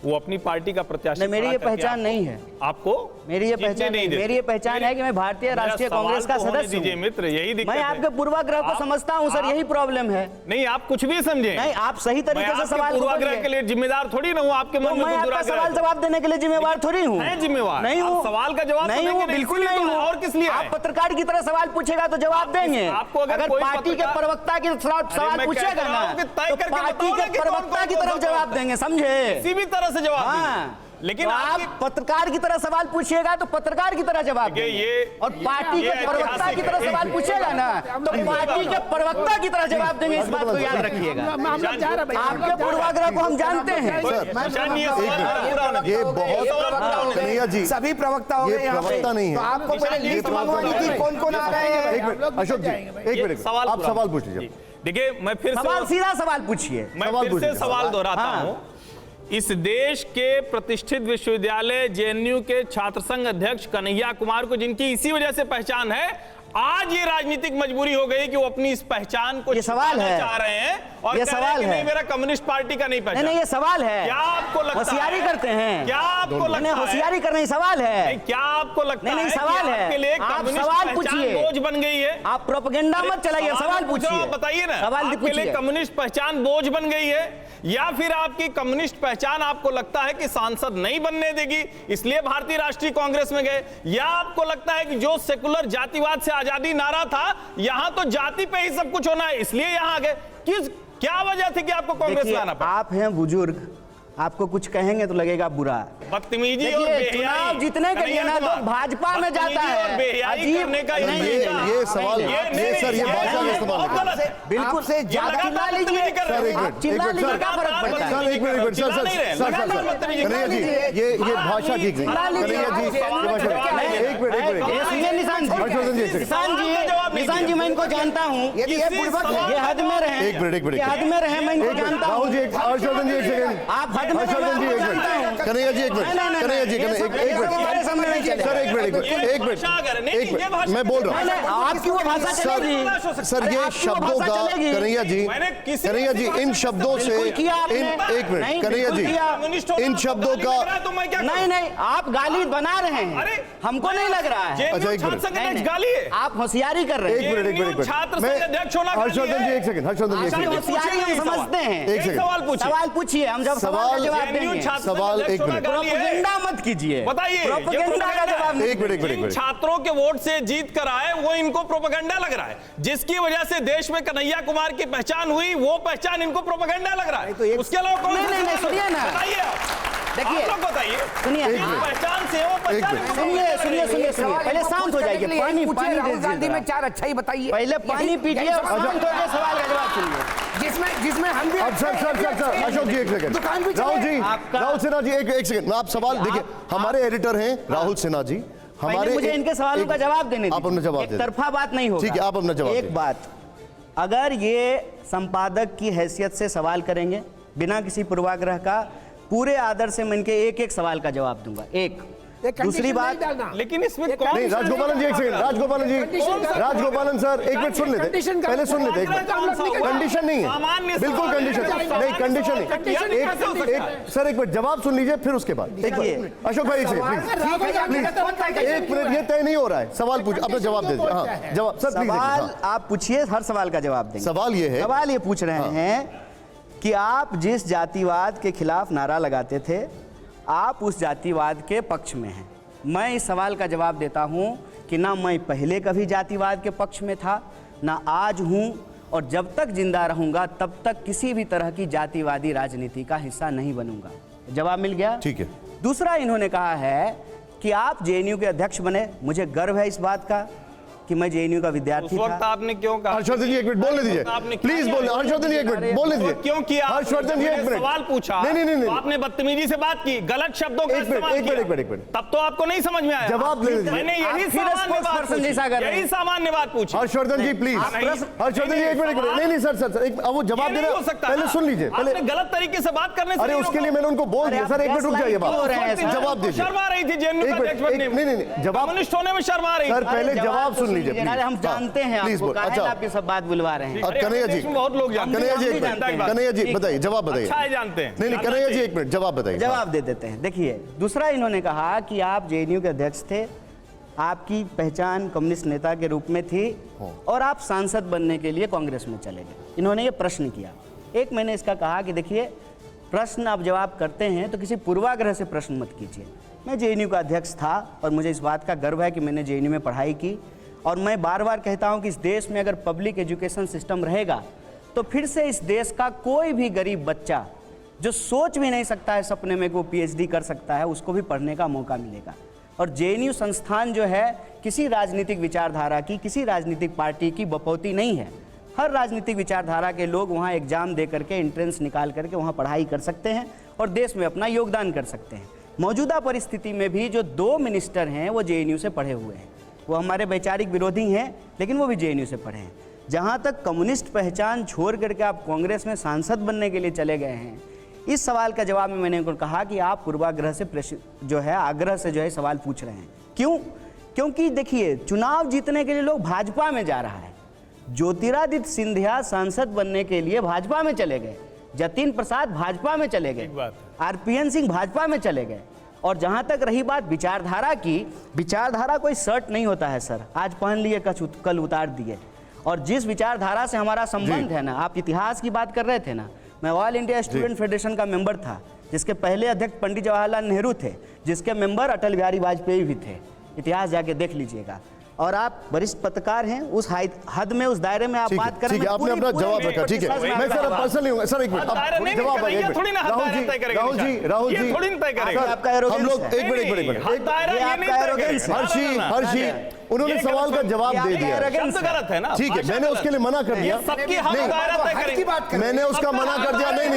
वो अपनी पार्टी का प्रत्याशी। मेरी ये पहचान नहीं है। आपको मेरी ये पहचान नहीं, मेरी ये पहचान है कि मैं भारतीय राष्ट्रीय कांग्रेस का सदस्य हूं। मित्र, यही दिक्कत है। मैं आपके पूर्वाग्रह को समझता हूं सर, यही प्रॉब्लम है। नहीं, आप कुछ भी समझे नहीं, आप सही तरीके से सवाल पूर्वाग्रह के लिए जिम्मेदार थोड़ी ना हूं। आपके मन में मैं आपका सवाल जवाब देने के लिए जिम्मेवार थोड़ी हूं। जिम्मेवार नहीं हूं, सवाल का जवाब नहीं हूं, बिल्कुल नहीं हूं। और किस लिए? आप पत्रकार की तरह सवाल पूछेगा तो जवाब देंगे। आपको अगर पार्टी के प्रवक्ता की सवाल पूछेगा ना, तो पार्टी के प्रवक्ता की तरफ जवाब देंगे, समझे? किसी भी तरह से जवाब। लेकिन तो आप आपकी- पत्रकार की तरह सवाल पूछिएगा तो पत्रकार की तरह जवाब देखिए, देंगे। ये- और पार्टी ये के प्रवक्ता ऐतिहासिक की तरह है। सवाल पूछेगा ना तो पार्टी के प्रवक्ता की तरह जवाब देंगे, इस बात को याद रखिएगा। हम लोग जा रहे हैं भैया, हम लोग आपके जा रहे हैं। पूर्वाग्रह को हम जानते हैं। निशान, ये सवाल पूरा होना चाहिए। ये बहुत कन्हैया जी, सभी प्रवक्ता हो ये गए यहाँ पे। प्रवक्ता नहीं है। तो आपको पहले ये लिस्ट प्रवक्ता मंगवानी नहीं थी है। कौन कौन आ रहे हैं। एक मिनट अशोक जी, एक ये मिनट सवाल आप पूरा सवाल होना पूछ लीजिए। चाहिए। देखिए, मैं फिर सवाल से सीधा सवाल पूछिए। मैं सवाल फिर से पूछिए। सवाल दोहराता हाँ। हूं। इस देश के प्रतिष्ठित विश्वविद्यालय जेएनयू के छात्र संघ अध्यक्ष कन्हैया कुमार को, जिनकी इसी वजह से पहचान है, आज ये राजनीतिक मजबूरी हो गई कि वो अपनी इस पहचान को ये सवाल छुपाना है। चाह रहे हैं और ये कह रहे हैं सवाल कि है। नहीं, मेरा कम्युनिस्ट पार्टी का नहीं नहीं पहचान। नहीं, ये सवाल है। क्या आपको लगता होशियारी है? करते हैं? क्या आपको लगता नहीं, है? होशियारी कर रहे हैं, सवाल है। नहीं, क्या आपको लगता नहीं, नहीं, है कि सवाल है। आपके लिए आप कम्युनिस्ट सवाल पहचान पूछिए। बोझ बन गई है? आप प्रोपेगेंडा मत चलाइए, सवाल पूछिए। बताइए ना, सवाल आपके लिए पूछिए। कम्युनिस्ट पहचान बोझ बन गई है या फिर आपकी कम्युनिस्ट पहचान आपको लगता है कि सांसद नहीं बनने देगी इसलिए भारतीय राष्ट्रीय कांग्रेस में गए, या आपको लगता है कि जो सेकुलर जातिवाद से आजादी नारा था, यहां तो जाति पे ही सब कुछ होना है इसलिए यहां आ गए? क्या वजह थी कि आपको कांग्रेस में देखिए, आना पड़ा? आप हैं बुजुर्ग, आपको कुछ कहेंगे तो लगेगा बुरा। बदतमीजी और देखिए, बेहयाई, चुनाव जीतने के लिए ना कन्हैया लोग भाजपा में जाता बदतमीजी और है। बेहयाई अजीब- करने का नहीं, ये सवाल ये सर ये भाषा का इस्तेमाल बहुत है। गलत है। बिल्कुल आपसे आप चिल्ला लीजिए। सर एक आप मिनट चिल्ला लीजिए, क्या फर्क पड़ता है? सर एक minute sir sir Kanhaiya ji ये भाषा ठीक नहीं। कन्हैया जी ये भाषा एक मिनट ये सुनिए निशान जी, हर्षवर्धन जी, एक सेकंड। निशान जी मैं इनको जानता हूँ, यदि ये पूर्वक है, ये हद में रहे, एक मिनट ये हद में रहे, मैं इनको जानता हूँ। राहुल जी हर्षवर्धन जी एक सेकंड आप हद में रहे, हर्षवर्धन जी मैं एक आपको जानता हूँ। मिनट कन्हैया जी एक मिनट कन्हैया जी एक हमारे सामने नहीं मिनट चले। सर एक मिनट मैं बोल रहा हूँ आपकी वो भाषा चलेगी। सर अरे ये आपकी वो शब्दों भाषा का चलेगी। कन्हैया जी मैंने किसी- कन्हैया जी इन शब्दों से बिल्कुल किया आपने। एक मिनट नहीं, कन्हैया बिल्कुल किया। जी इन शब्दों का नहीं नहीं, आप गाली बना रहे हैं, अरे, हमको नहीं लग रहा है। अच्छा, एक मिनट। नहीं, नहीं, गाली है। आप होशियारी कर रहे हैं। एक मिनट छात्र मैं संघ अध्यक्ष होना गाली हर्षवर्धन है। जी एक सेकंड हर्षवर्धन जी एक आपकी सेकंड होशियारी हम समझते हैं। एक सेकंड सवाल पूछिए। सवाल पूछिए, हम जब सवाल का जवाब देंगे। सवाल एक मिनट प्रोपेगेंडा मत कीजिए, बताइए, ये प्रोपेगेंडा का जवाब नहीं। एक मिनट जिन छात्रों के वोट से जीत कर आए वो इनको प्रोपेगेंडा लग रहा है, जिसकी वजह से देश में कन्हैया कुमार की पहचान हुई, वो पहचान इनको प्रोपेगेंडा लग रहा है। उसके अलावा कौन सा नहीं, नहीं, सवाल? सुनिए ना। बताइए आप। देखिए, आप लोग बताइए, सुनिए, जिस पहचान से वो पहचान मिनट। सुनिए पहले शांत हो जाइए, पानी पानी राहुल गांधी दीजिए में जरा। चार अच्छा ही बताइए। पहले पानी पीजिए और शांत होकर सवाल का जवाब सुनिए। जिसमें हम भी अब सर अशोक जी एक सेकंड दुकान भी चले। राहुल जी आपका- राहुल सिन्हा जी एक सेकंड आप सवाल देखिए हमारे एडिटर हैं राहुल सिन्हा जी पहले मुझे इनके सवालों का जवाब देने आप अपना जवाब एक दे दें। तरफा बात नहीं होगा। ठीक है, आप अपना जवाब एक दें। बात, अगर ये संपादक की हैसियत से सवाल करेंगे बिना किसी पूर्वाग्रह का, पूरे आदर से मैं इनके एक एक सवाल का जवाब दूंगा। एक दूसरी बात, लेकिन इसमें कौन नहीं राजगोपालन जी एक सेकंड राजगोपालन जी राजगोपालन सर एक मिनट सुन लेते पहले सुन लेते एक मिनट कंडीशन नहीं है बिल्कुल कंडीशन नहीं कंडीशन नहीं एक सर एक मिनट जवाब सुन लीजिए फिर उसके बाद देखिए अशोक भाई एक सेकंड एक मिनट ये तय नहीं हो रहा है सवाल पूछ अपना जवाब दे दीजिए हाँ जवाब सर प्लीज सवाल आप पूछिए, हर सवाल का जवाब देंगे। सवाल ये है सवाल ये पूछ रहे हैं कि आप जिस जातिवाद के खिलाफ नारा लगाते थे, आप उस जातिवाद के पक्ष में हैं। मैं इस सवाल का जवाब देता हूं कि ना मैं पहले कभी जातिवाद के पक्ष में था, ना आज हूं, और जब तक जिंदा रहूंगा तब तक किसी भी तरह की जातिवादी राजनीति का हिस्सा नहीं बनूंगा। जवाब मिल गया? ठीक है। दूसरा, इन्होंने कहा है कि आप जेएनयू के अध्यक्ष बने। मुझे गर्व है इस बात का कि मैं जेएनयू का उस विद्यार्थी वक्त था। आपने क्यों कहा? हर्षवर्धन जी एक मिनट बोलने दीजिए आपने क्या प्लीज किया? बोलने हर्षवर्धन जी एक मिनट बोलने दीजिए क्यों किया? हर्षवर्धन जी एक मिनट सवाल पूछा, नहीं नहीं तो नहीं आपने बदतमीजी से बात की, गलत शब्दों का एक मिनट, इस्तेमाल एक मिनट, किया। एक मिनट, एक मिनट। तब तो आपको नहीं समझ में आया। जवाब ले लीजिए। मैंने आप यही फिर सामान्य बात spokesperson जैसा कर रहे यही हैं। सामान्य बात पूछी। हर्षवर्धन जी प्लीज हर्षवर्धन जी एक मिनट नहीं नहीं सर सर एक अब वो जवाब ये देना नहीं हो सकता पहले ना। सुन लीजिए आपने पहले गलत तरीके से बात करने से अरे नहीं उसके रोका। लिए मैंने उनको बोल अरे दिया आप सर एक मिनट रुक जाइए क्यों हो रहे हैं बात सर? जवाब दीजिए शर्मा रही थी जेएनयू एक का मिनट, अध्यक्ष बनने एक- में। नहीं, जवाब- कम्युनिस्ट होने में शर्मा रही सर थी। पहले जवाब सुन लीजिए अरे हम please। जानते हैं प्लीज आपको, बोल काहे अच्छा आप ये सब बात बुलवा रहे हैं। अब कन्हैया जी देश में बहुत लोग जानते हैं। कन्हैया जी हम एक भी मिनट जानते हैं। कन्हैया जी ठीक। बताइए जवाब बताइए अच्छा है, जानते हैं। नहीं नहीं कन्हैया जी एक मिनट जवाब बताइए जवाब दे देते हैं। देखिए, दूसरा, इन्होंने कहा कि आप जेएनयू के अध्यक्ष थे, आपकी पहचान कम्युनिस्ट नेता के रूप में थी और आप सांसद बनने के लिए कांग्रेस में चले गए। इन्होंने ये प्रश्न किया। एक मैंने इसका कहा कि देखिए, प्रश्न आप जवाब करते हैं तो किसी पूर्वाग्रह से प्रश्न मत कीजिए। मैं जेएनयू का अध्यक्ष था और मुझे इस बात का गर्व है कि मैंने जेएनयू में पढ़ाई की, और मैं बार बार कहता हूं कि इस देश में अगर पब्लिक एजुकेशन सिस्टम रहेगा तो फिर से इस देश का कोई भी गरीब बच्चा जो सोच भी नहीं सकता है सपने में कि वो पीएचडी कर सकता है, उसको भी पढ़ने का मौका मिलेगा। और जेएनयू संस्थान जो है किसी राजनीतिक विचारधारा की, किसी राजनीतिक पार्टी की बपौती नहीं है। हर राजनीतिक विचारधारा के लोग वहाँ एग्जाम दे करके, एंट्रेंस निकाल करके वहाँ पढ़ाई कर सकते हैं और देश में अपना योगदान कर सकते हैं। मौजूदा परिस्थिति में भी जो 2 मिनिस्टर हैं वो जेएनयू से पढ़े हुए हैं। वो हमारे वैचारिक विरोधी हैं, लेकिन वो भी जेएनयू से पढ़े हैं। जहाँ तक कम्युनिस्ट पहचान छोड़ करके आप कांग्रेस में सांसद बनने के लिए चले गए हैं, इस सवाल का जवाब में मैंने उनको कहा कि आप पूर्वाग्रह से आग्रह से जो है सवाल पूछ रहे हैं। क्यों? क्योंकि देखिए, चुनाव जीतने के लिए लोग भाजपा में जा रहा है। ज्योतिरादित्य सिंधिया सांसद बनने के लिए भाजपा में चले गए, जतिन प्रसाद भाजपा में चले गए, आरपीएन सिंह भाजपा में चले गए। और जहां तक रही बात विचारधारा की, विचारधारा कोई शर्ट नहीं होता है सर, आज पहन लिए कल उतार दिए। और जिस विचारधारा से हमारा संबंध है ना, आप इतिहास की बात कर रहे थे ना, मैं ऑल इंडिया स्टूडेंट फेडरेशन का मेंबर था, जिसके पहले अध्यक्ष पंडित जवाहरलाल नेहरू थे, जिसके मेंबर अटल बिहारी वाजपेयी भी थे। इतिहास जाके देख लीजिएगा। और आप वरिष्ठ पत्रकार हैं, उस हद में, उस दायरे में आप बात करें। ठीक है, आपने अपना जवाब रखा। ठीक है, मैं सर पर्सनल नहीं हूँ सर, एक मिनट जवाब। राहुल जी आपका हम लोग एक मिनट हर्षी उन्होंने सवाल का जवाब दे दिया। गलत है ना, ठीक है, मैंने उसके लिए मना कर दिया। मैंने उसका मना कर दिया। नहीं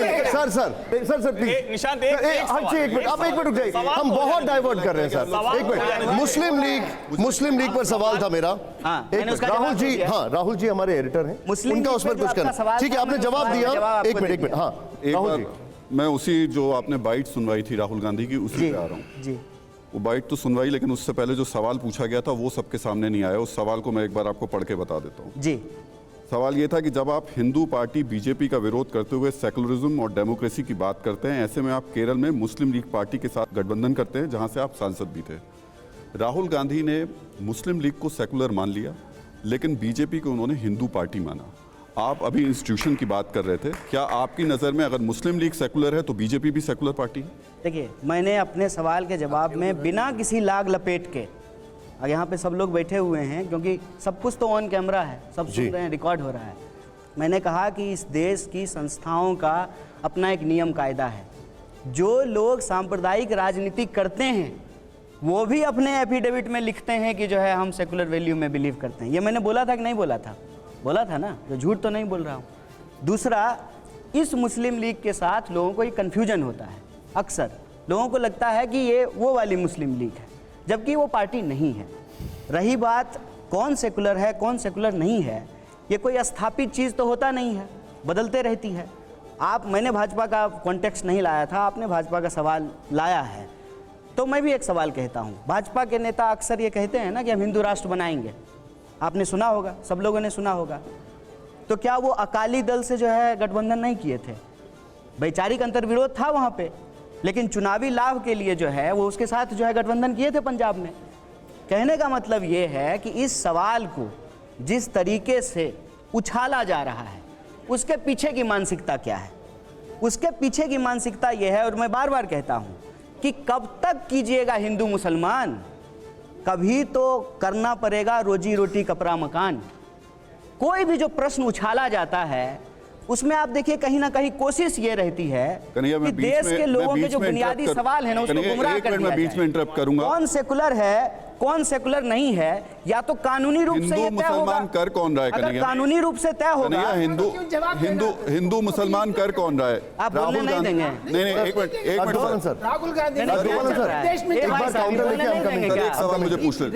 सर प्लीज निशांत, आप एक मिनट रुक जाइए, हम बहुत डाइवर्ट कर रहे हैं सर। एक मिनट, मुस्लिम लीग पर सवाल था मेरा। राहुल जी हमारे एडिटर हैं, उनका उस पर कुछ करना। ठीक है, आपने जवाब दिया। एक मिनट हाँ राहुल जी, मैं उसी जो आपने बाइट सुनवाई थी राहुल गांधी की, उसी पे आ रहा हूँ जी। वो बाइट तो सुनवाई, लेकिन उससे पहले जो सवाल पूछा गया था वो सबके सामने नहीं आया। उस सवाल को मैं एक बार आपको पढ़ के बता देता हूँ जी। सवाल ये था कि जब आप हिंदू पार्टी बीजेपी का विरोध करते हुए सेकुलरिज्म और डेमोक्रेसी की बात करते हैं, ऐसे में आप केरल में मुस्लिम लीग पार्टी के साथ गठबंधन करते हैं, जहां से आप सांसद भी थे। राहुल गांधी ने मुस्लिम लीग को सेकुलर मान लिया, लेकिन बीजेपी को उन्होंने हिंदू पार्टी माना। आप अभी इंस्टीट्यूशन की बात कर रहे थे, क्या आपकी नज़र में अगर मुस्लिम लीग सेकुलर है तो बीजेपी भी सेकुलर पार्टी है? देखिए, मैंने अपने सवाल के जवाब में बिना किसी लाग लपेट के, और यहाँ पे सब लोग बैठे हुए हैं क्योंकि सब कुछ तो ऑन कैमरा है, सब सुन रहे हैं, रिकॉर्ड हो रहा है। मैंने कहा कि इस देश की संस्थाओं का अपना एक नियम कायदा है। जो लोग सांप्रदायिक राजनीति करते हैं वो भी अपने एफिडेविट में लिखते हैं कि जो है हम सेकुलर वैल्यू में बिलीव करते हैं। ये मैंने बोला था कि नहीं बोला था? बोला था ना, तो झूठ तो नहीं बोल रहा हूँ। दूसरा, इस मुस्लिम लीग के साथ लोगों को ये कन्फ्यूजन होता है। अक्सर लोगों को लगता है कि ये वो वाली मुस्लिम लीग है, जबकि वो पार्टी नहीं है। रही बात कौन सेकुलर है कौन सेकुलर नहीं है, ये कोई स्थापित चीज़ तो होता नहीं है, बदलते रहती है। मैंने भाजपा का कॉन्टेक्स्ट नहीं लाया था, आपने भाजपा का सवाल लाया है, तो मैं भी एक सवाल कहता हूँ। भाजपा के नेता अक्सर ये कहते हैं ना कि हम हिंदू राष्ट्र बनाएंगे, आपने सुना होगा, सब लोगों ने सुना होगा। तो क्या वो अकाली दल से जो है गठबंधन नहीं किए थे? वैचारिक अंतर्विरोध था वहाँ पे, लेकिन चुनावी लाभ के लिए जो है वो उसके साथ जो है गठबंधन किए थे पंजाब में। कहने का मतलब ये है कि इस सवाल को जिस तरीके से उछाला जा रहा है, उसके पीछे की मानसिकता क्या है? उसके पीछे की मानसिकता ये है, और मैं बार बार कहता हूँ कि कब तक कीजिएगा हिंदू मुसलमान, कभी तो करना पड़ेगा रोजी रोटी कपड़ा मकान। कोई भी जो प्रश्न उछाला जाता है उसमें आप देखिए कहीं ना कहीं कोशिश ये रहती है कि देश के लोगों के जो बुनियादी सवाल है ना उसको गुमराह कर दिया बीच में इंटरप्ट करूंगा। कौन सेकुलर है कौन सेकुलर नहीं है, या तो कानूनी रूप से ये तय होगा। कर कौन रहा है? अगर कानूनी रूप से तय होगा, हिंदू मुसलमान कर कौन रहा है? आप बोलने नहीं देंगे। नहीं एक मिनट सर, राहुल गांधी देश में एक सवाल मुझे पूछ ले।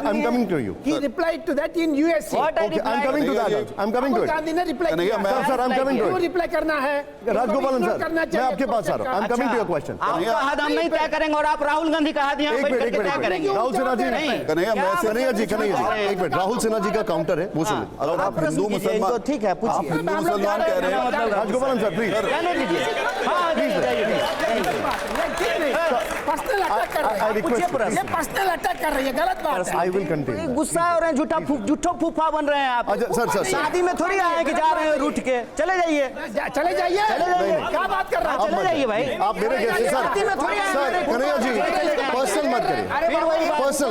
I'm coming to you. He replied to that in USA. Okay, I'm coming to that. I'm coming to it. Gandhi ने रिप्लाई किया। Sir, I'm coming to it. क्यों रिप्लाई करना है? राजगोपालन सर, मैं आपके पास आ रहा हूँ। I'm coming to your question. आपका हद हम नहीं तय करेंगे और आप राहुल गांधी का हद यहाँ बैठ करके तय करेंगे। राहुल सिन्हा जी, कन्हैया जी एक मिनट, राहुल सिन्हा जी का काउंटर है, वो सुन लीजिए। अगर आप हिंदू मुसलमान, ठीक है पूछिए। हिंदू मुसलमान कह रहे हैं, राजगोपालन सर प्लीज रहने दीजिए। हाँ पर्सनल अटैक कर रहे हैं, ये पर्सनल अटैक कर रही है, गलत बात है। I will continue. गुस्सा हो रहे हैं, झूठो फूफा बन रहे हैं आप। सर शादी में थोड़ी आए कि जा रहे हैं रूठ के, चले जाइए चले जाइए, क्या बात कर रहे हैं? चले जाइए भाई, आप मेरे जैसे सर कन्हैया जी पर्सनल मत करिए,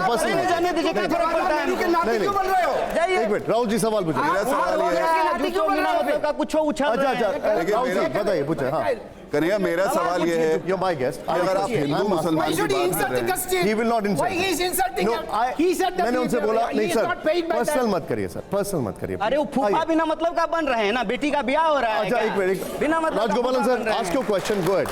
पर्सनल जाने दीजिए, क्या फर्क पड़ता है? नहीं, एक मिनट राहुल जी सवाल पूछिए। मेरा सवाल ये है पार्टी क्यों बना रहे हो? का कुछ उछल अच्छा रहे हैं। अच्छा देखिए, राहुल जी मेरा- बताइए पूछे हाँ कन्हैया मेरा सवाल ये है You're my guest. अगर आप हिंदू मुसलमान Why की should he बात कर insult रहे the हैं Christian? He will not insult. Why he is insulting No, him? I- He said that मैंने उनसे बोला he नहीं is sir not paid by personal that. मत करिए सर, पर्सनल मत करिए। अरे वो फूफा आइए। बिना मतलब का बन रहे हैं ना, बेटी का ब्याह हो रहा है अच्छा क्या? एक मिनट बिना मतलब का राजगोपालन फूफा सर बन रहे आस्क हैं। Your question, go ahead.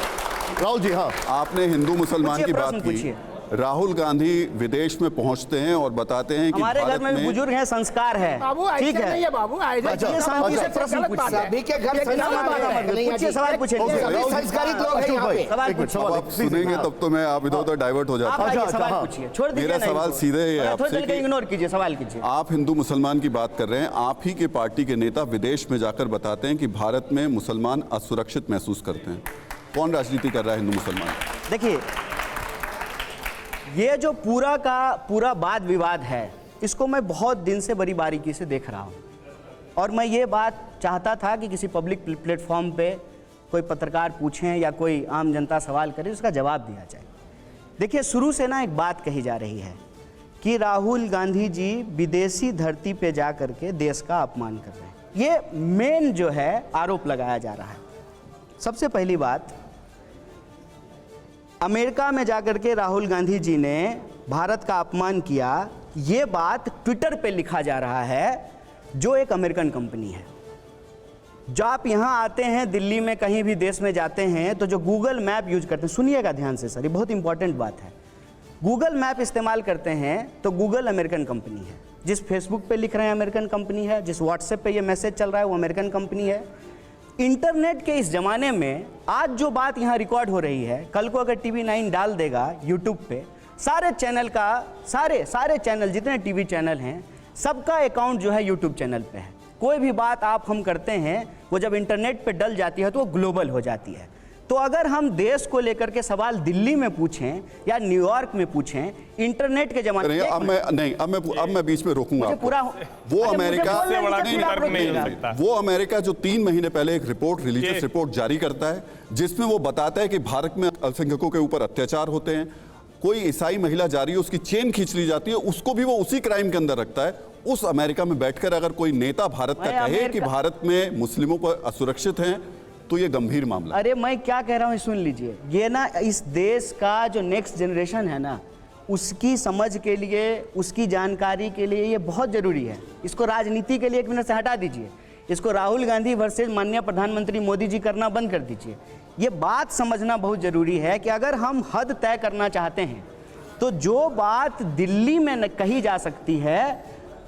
Rahul ji हाँ आपने हिंदू मुसलमान पूछिए, की बात प्रश्न पूछिए। की। राहुल गांधी विदेश में पहुंचते हैं और बताते हैं कि हमारे घर भारत में भी बुजुर्ग हैं, संस्कार है, बाबू ठीक ऐसा नहीं है है। बाबू, ऐसा अच्छा, नहीं है। शांति से अच्छा, प्रश्न गलत बात पूछिए। है। सभी के घर ये संस्कार गलत बात है। है। कन्हैया पूछिए, जी। सवाल पूछिए। Okay, सभी राहुल जी, संस्कारित लोग हैं अशोक यहाँ भाई, पे। सवाल एक मिनट, पूछिए। सवाल, आप please, सुनेंगे हाँ। तब तो मैं आप इधर उधर डाइवर्ट हो जाता आप हूं। आइए, अच्छा, सवाल हाँ। पूछिए, छोड़ दीजिए मेरा ना सवाल इनको। सीधे है थोड़ी आपसे देर के कि- इग्नोर कीजिए, सवाल कीजिए। आप हिंदू मुसलमान की बात कर रहे हैं, आप ही के पार्टी के नेता विदेश में जाकर बताते हैं कि भारत में मुसलमान असुरक्षित महसूस करते हैं। कौन राजनीति कर रहा है हिंदू मुसलमान? देखिए, ये जो पूरा का पूरा वाद विवाद है, इसको मैं बहुत दिन से बड़ी बारीकी से देख रहा हूँ और मैं ये बात चाहता था कि किसी पब्लिक प्लेटफॉर्म पे कोई पत्रकार पूछें या कोई आम जनता सवाल करे, उसका जवाब दिया जाए। देखिए, शुरू से ना एक बात कही जा रही है कि राहुल गांधी जी विदेशी धरती पे जा करके देश का अपमान कर रहे हैं। ये मेन जो है आरोप लगाया जा रहा है। सबसे पहली बात, अमेरिका में जाकर के राहुल गांधी जी ने भारत का अपमान किया, ये बात ट्विटर पे लिखा जा रहा है, जो एक अमेरिकन कंपनी है। जो आप यहाँ आते हैं दिल्ली में, कहीं भी देश में जाते हैं तो जो गूगल मैप यूज करते हैं, सुनिएगा ध्यान से सर, ये बहुत इंपॉर्टेंट बात है। गूगल मैप इस्तेमाल करते हैं तो गूगल अमेरिकन कंपनी है। जिस फेसबुक पे लिख रहे हैं अमेरिकन कंपनी है, जिस व्हाट्सएप पे ये मैसेज चल रहा है वो अमेरिकन कंपनी है। इंटरनेट के इस ज़माने में आज जो बात यहाँ रिकॉर्ड हो रही है, कल को अगर टीवी 9 डाल देगा यूट्यूब पे, सारे चैनल का सारे चैनल जितने टीवी चैनल हैं, सबका अकाउंट जो है यूट्यूब चैनल पे है। कोई भी बात आप हम करते हैं वो जब इंटरनेट पे डल जाती है तो वो ग्लोबल हो जाती है। तो अगर हम देश को लेकर के सवाल दिल्ली में पूछें या न्यूयॉर्क में पूछें, इंटरनेट के जमाने में, अब मैं बीच में रोकूंगा आपको। पूरा वो अरे अमेरिका मुझे बोलने बड़ा दीजिए, पूरा तर्क नहीं हो बोलिएगा। सकता। वो अमेरिका जो 3 महीने पहले एक रिपोर्ट, रिलीजियस रिपोर्ट जारी करता है, जिसमें वो बताता है कि भारत में अल्पसंख्यकों के ऊपर अत्याचार होते हैं। कोई ईसाई महिला जा रही है, उसकी चेन खींच ली जाती है, उसको भी वो उसी क्राइम के अंदर रखता है। उस अमेरिका में बैठकर अगर कोई नेता भारत का कहे कि भारत में मुस्लिमों पर असुरक्षित हैं, तो ये गंभीर मामला है। अरे मैं क्या कह रहा हूँ सुन लीजिए। ये ना इस देश का जो नेक्स्ट जनरेशन है ना, उसकी समझ के लिए, उसकी जानकारी के लिए ये बहुत ज़रूरी है। इसको राजनीति के लिए 1 मिनट से हटा दीजिए। इसको राहुल गांधी वर्सेस माननीय प्रधानमंत्री मोदी जी करना बंद कर दीजिए। ये बात समझना बहुत ज़रूरी है कि अगर हम हद तय करना चाहते हैं तो जो बात दिल्ली में कही जा सकती है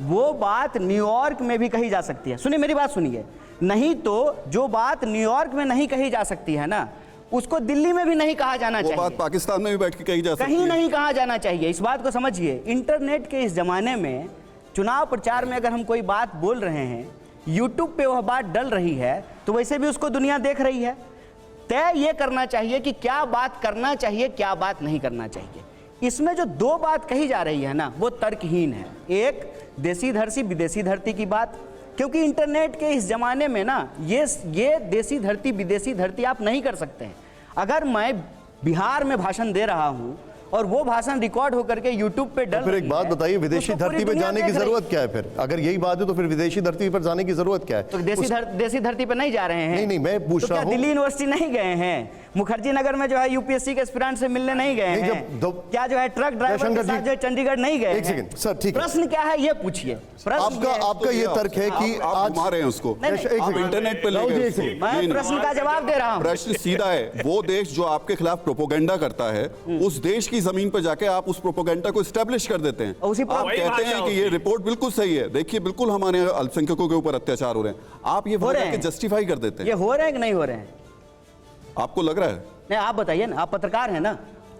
वो बात न्यूयॉर्क में भी कही जा सकती है। सुनिए, मेरी बात सुनिए। नहीं तो जो बात न्यूयॉर्क में नहीं कही जा सकती है ना, उसको दिल्ली में भी नहीं कहा जाना वो चाहिए। बात पाकिस्तान में भी बैठ के कही जा सकती कहीं है। नहीं कहा जाना चाहिए। इस बात को समझिए। इंटरनेट के इस जमाने में चुनाव प्रचार में अगर हम कोई बात बोल रहे हैं, यूट्यूब पे वह बात डल रही है, तो वैसे भी उसको दुनिया देख रही है। तय ये करना चाहिए कि क्या बात करना चाहिए, क्या बात नहीं करना चाहिए। इसमें जो 2 बात कही जा रही है ना, वो तर्कहीन है। एक, देसी धरती विदेशी धरती की बात, क्योंकि इंटरनेट के इस ज़माने में ना ये देसी धरती विदेशी धरती आप नहीं कर सकते हैं। अगर मैं बिहार में भाषण दे रहा हूँ और वो भाषण रिकॉर्ड होकर के यूट्यूब पे डल फिर एक रही बात है, बताइए, विदेशी उसको पूरी धरती पे दुनिया जाने की देख रही जरूरत क्या है? फिर अगर यही बात है तो फिर विदेशी धरती पर जाने की जरूरत क्या है? तो देसी धरती पे नहीं जा रहे हैं? नहीं, मैं पूछ तो रहा क्या हूं। दिल्ली यूनिवर्सिटी नहीं गए हैं? मुखर्जी नगर में जो है यूपीएससी के एस्पिरेंट से मिलने नहीं गए नहीं, हैं? जब क्या जो है ट्रक ड्राइवर जयशंकर के साथ जी, जो है चंडीगढ़ नहीं गए एक हैं? सेकंड, सर, ठीक है। प्रश्न क्या है ये पूछिए। प्रश्न ये है- आपका ये तर्क है कि आप आज घुमा रहे हैं उसको। नहीं, नहीं, एक आप सेकंड। इंटरनेट पे ले राहुल जी, गए एक उसको। सेकंड। मैं नहीं, प्रश्न का जवाब दे रहा हूँ। प्रश्न सीधा है। वो देश जो आपके खिलाफ प्रोपोगेंडा करता है, उस देश की जमीन पर जाके आप उस प्रोपोगेंडा को एस्टेब्लिश कर देते हैं। उसी आप वही कहते भाषा हैं कि ये रिपोर्ट बिल्कुल सही है, देखिए बिल्कुल हमारे यहाँ अल्पसंख्यकों के ऊपर अत्याचार हो रहे हैं, आप ये हो रहे वजह के हैं। जस्टिफाई कर देते ये हैं। हो रहे हैं कि नहीं हो रहे हैं? आपको लग रहा है? नहीं, आप बताइए ना, आप पत्रकार हैं ना।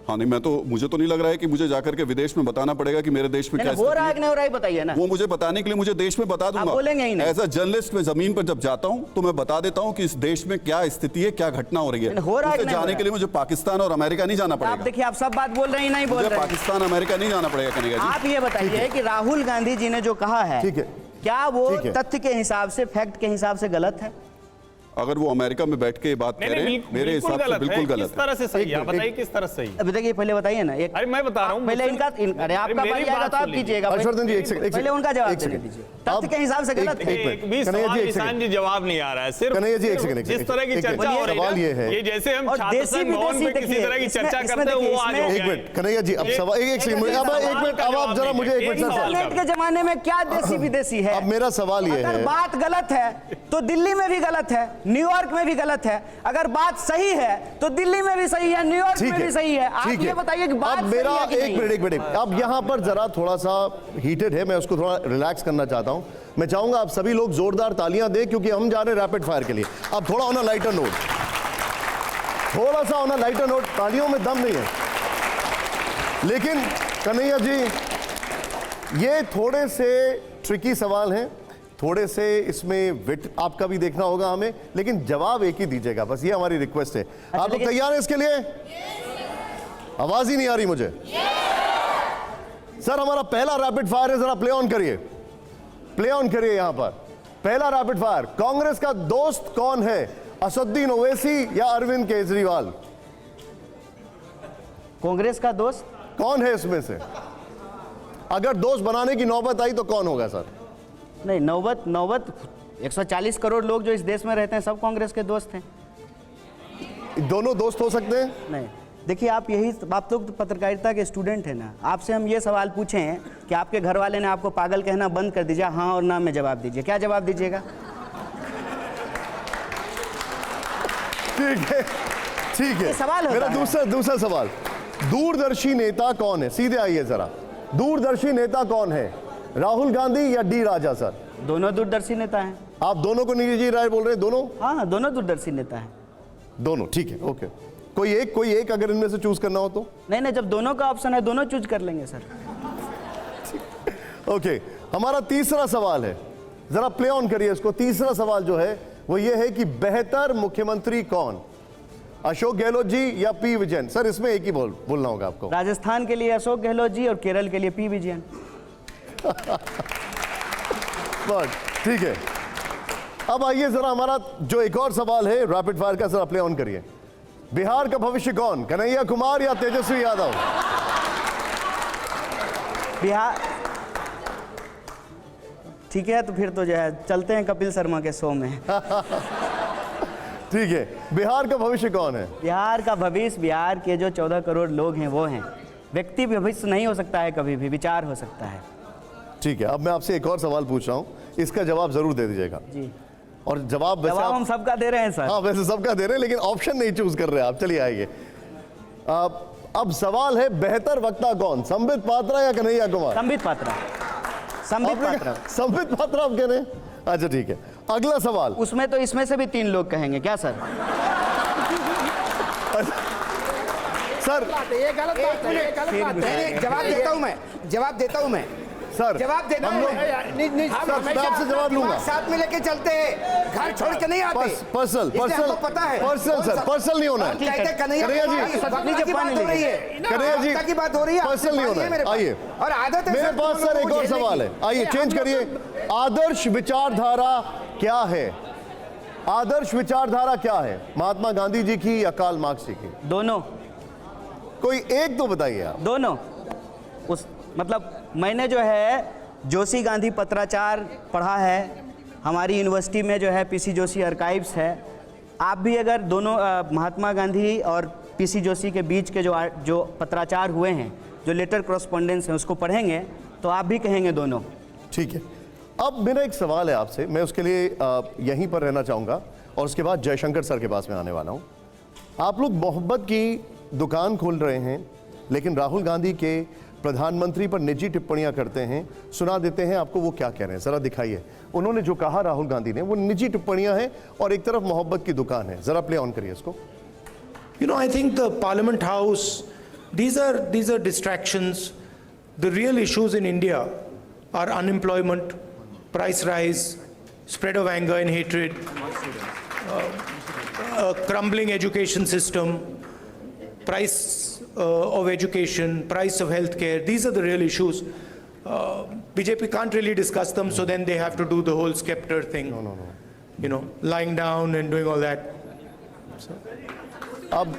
हाँ, नहीं, मुझे तो नहीं लग रहा है कि मुझे जाकर के विदेश में बताना पड़ेगा कि मेरे देश में क्या नहीं, हो रहा है स्थिति कि नहीं हो रहा है बताइए ना। है। वो मुझे बताने के लिए मुझे देश में बता दूंगा। बोलेंगे ही नहीं। एज अ जर्नलिस्ट में जमीन पर जब जाता हूं तो मैं बता देता हूं कि इस देश में क्या स्थिति है, क्या घटना हो रही है। नहीं, हो रहा है कि उसे नहीं हो जाने रहा के लिए मुझे पाकिस्तान और अमेरिका नहीं जाना आप पड़ेगा। देखिए, आप सब बात बोल रहे हैं, नहीं बोल मुझे रहे हैं। पाकिस्तान अमेरिका नहीं जाना पड़ेगा कन्हैया जी। आप ये बताइए कि राहुल गांधी जी ने जो कहा है, ठीक है, क्या वो ठीक है। तथ्य के हिसाब से, फैक्ट के हिसाब से गलत है? अगर वो अमेरिका में बैठ के ये बात कह रहे हैं, मेरे हिसाब से बिल्कुल गलत किस तरह से सही है? बताइए किस तरह से सही है? अभी देखिए, पहले बताइए ना। एक अरे मैं बता रहा हूँ, पहले इनका अरे आपका मेरी बारी आएगा बात तो आप सुन लीजिए। कीजिएगा। हर्षवर्धन जी, एक सेकंड, पहले उनका जवाब एक देने सेकंड। दीजिए। तथ्य के हिसाब से गलत है। एक भी कन्हैया सवाल जी, एक निशान सेकंड। जी जवाब नहीं आ रहा है। सिर्फ कन्हैया जी, एक सेकंड, जिस तरह की चर्चा हो रही सवाल ये है, ये जैसे हम और छात्र देसी संघ भवन विदेशी में किसी देखिए, तरह की इसमें- चर्चा इसमें करते हैं, देखिए, वो आज हो इसमें- गया एक है। मिनट कन्हैया जी, अब सवाल एक सेकंड, ये अब सवाल एक मिनट, का अब आप जवाब जरा नहीं मुझे है। एक मिनट एक सर, सवाल इंटरनेट के जमाने में क्या देसी विदेशी है? अब मेरा सवाल ये अगर है, बात गलत है तो दिल्ली में भी गलत है, न्यूयॉर्क में भी गलत है। अगर बात सही है तो दिल्ली में भी सही है, न्यूयॉर्क ठीक में है, भी सही है। आप ठीक ये है। बताइए कि बात अब सही मेरा है कि नहीं? एक मिनट, अब यहाँ पर जरा थोड़ा सा हीटेड है, मैं उसको थोड़ा रिलैक्स करना चाहता हूँ। मैं चाहूंगा आप सभी लोग जोरदार तालियां दें, क्योंकि हम जा रहे हैं रैपिड फायर के लिए। अब थोड़ा ऑन अ लाइटर नोट, थोड़ा सा ऑन अ लाइटर नोट, तालियों में दम नहीं है। लेकिन कन्हैया जी, ये थोड़े से ट्रिकी सवाल हैं, थोड़े से इसमें विट आपका भी देखना होगा हमें, लेकिन जवाब एक ही दीजिएगा, बस ये हमारी रिक्वेस्ट है। आप लोग लेकिन- तैयार हैं इसके लिए? आवाज ही नहीं आ रही मुझे। सर, हमारा पहला रैपिड फायर है, जरा प्ले ऑन करिए, प्ले ऑन करिए। यहां पर पहला रैपिड फायर, कांग्रेस का दोस्त कौन है? असदुद्दीन ओवैसी या अरविंद केजरीवाल? कांग्रेस का दोस्त कौन है इसमें से? अगर दोस्त बनाने की नौबत आई तो कौन होगा सर? नहीं, नौबत 140 करोड़ लोग जो इस देश में रहते हैं सब कांग्रेस के दोस्त हैं। दोनों दोस्त हो सकते हैं? नहीं, देखिए, आप लोग तो पत्रकारिता के स्टूडेंट हैं ना। आपसे हम ये सवाल पूछे हैं कि आपके घर वाले ने आपको पागल कहना बंद कर दीजिए, हाँ और ना में जवाब दीजिए, क्या जवाब दीजिएगा? ठीक है, ठीक है। ये सवाल होता मेरा है। दूसरा सवाल, दूरदर्शी नेता कौन है? सीधे आइए जरा, दूरदर्शी नेता कौन है? राहुल गांधी या डी राजा? सर, दोनों दूरदर्शी नेता हैं। आप दोनों को निजी राय बोल रहे हैं? दोनों? हाँ, दोनों दूरदर्शी नेता हैं। दोनों, ठीक है, ओके। कोई एक अगर इनमें से चूज करना हो तो? नहीं, जब दोनों का ऑप्शन है दोनों चूज कर लेंगे सर। ओके, हमारा तीसरा सवाल है, जरा प्ले ऑन करिए इसको। तीसरा सवाल जो है वो ये है कि बेहतर मुख्यमंत्री कौन? अशोक गहलोत जी या पी विजयन? सर, इसमें एक ही बोलना होगा आपको। राजस्थान के लिए अशोक गहलोत जी और केरल के लिए पी विजयन। बस, ठीक है। अब आइए जरा, हमारा जो एक और सवाल है रैपिड फायर का, जरा प्ले ऑन करिए। बिहार का भविष्य कौन? कन्हैया कुमार या तेजस्वी यादव? बिहार, ठीक है, तो फिर तो जो है चलते हैं कपिल शर्मा के शो में। ठीक है, बिहार का भविष्य कौन है? बिहार का भविष्य, बिहार के जो 14 करोड़ लोग हैं वो हैं। व्यक्ति भविष्य नहीं हो सकता है, कभी भी विचार हो सकता है। ठीक है, अब मैं आपसे एक और सवाल पूछ रहा हूं, इसका जवाब जरूर दे दीजिएगा। जी, और जवाब वैसे जवाब हम सबका दे रहे हैं सर। हाँ, वैसे सबका दे रहे हैं, लेकिन ऑप्शन नहीं चूज कर रहे आप। चलिए आइए, अब सवाल है, बेहतर वक्ता कौन? संबित पात्रा या कन्हैया कुमार? संबित पात्रा। संबित पात्रा। संबित पात्रा आप कह रहे हैं? अच्छा, ठीक है। अगला सवाल, उसमें तो इसमें से भी 3 लोग कहेंगे क्या सर? सर, ये गलत बात है, ये गलत बात है। नहीं, जवाब देता हूं मैं सर, जवाब देता हम हूं लोग, मैं। सर, मैं आपसे जवाब लूंगा। साथ में लेके चलते हैं, घर छोड़ के नहीं आते। पर्सनल इसलिए हमको पता है। पर्सनल सर, पर्सनल नहीं होना है। कहते हैं कन्हैया कन्हैया जी, की बात हो रही है, कन्हैया जी, की बात हो रही है, पर्सनल नहीं होना है। आइए, और आदत है मेरे सर, पास तुम सर लोगों एक को और झेलने सवाल की। है। आइए, हम चेंज लोग करिए। आदर्श विचारधारा क्या है? आदर्श विचारधारा क्या है? महात्मा गांधी जी की या कार्ल मार्क्स जी की? दोनों। कोई एक तो बताइए आप। दोनों। उस मतलब मैंने जो है जोशी गांधी पत्राचार पढ़ा है, हमारी यूनिवर्सिटी में जो है पीसी जोशी आर्काइव्स है। आप भी अगर दोनों महात्मा गांधी और पीसी जोशी के बीच के जो पत्राचार हुए हैं, जो लेटर करस्पॉन्डेंस है, उसको पढ़ेंगे तो आप भी कहेंगे दोनों। ठीक है। अब मेरा एक सवाल है आपसे, मैं उसके लिए यहीं पर रहना चाहूँगा और उसके बाद जयशंकर सर के पास में आने वाला हूँ। आप लोग मोहब्बत की दुकान खोल रहे हैं, लेकिन राहुल गांधी के प्रधानमंत्री पर निजी टिप्पणियां करते हैं, सुना देते हैं आपको वो क्या कह रहे हैं, जरा दिखाइए। उन्होंने जो कहा राहुल गांधी ने, वो निजी टिप्पणियां हैं और एक तरफ मोहब्बत की दुकान है। जरा प्ले ऑन करिए इसको। You know, I think the Parliament House, these are distractions. The real issues in India are unemployment, price rise, spread of anger and hatred, a crumbling education system, price of education, price of healthcare. These are the real issues. BJP can't really discuss them, so then they have to do the whole scepter thing. No. lying down and doing all that. अब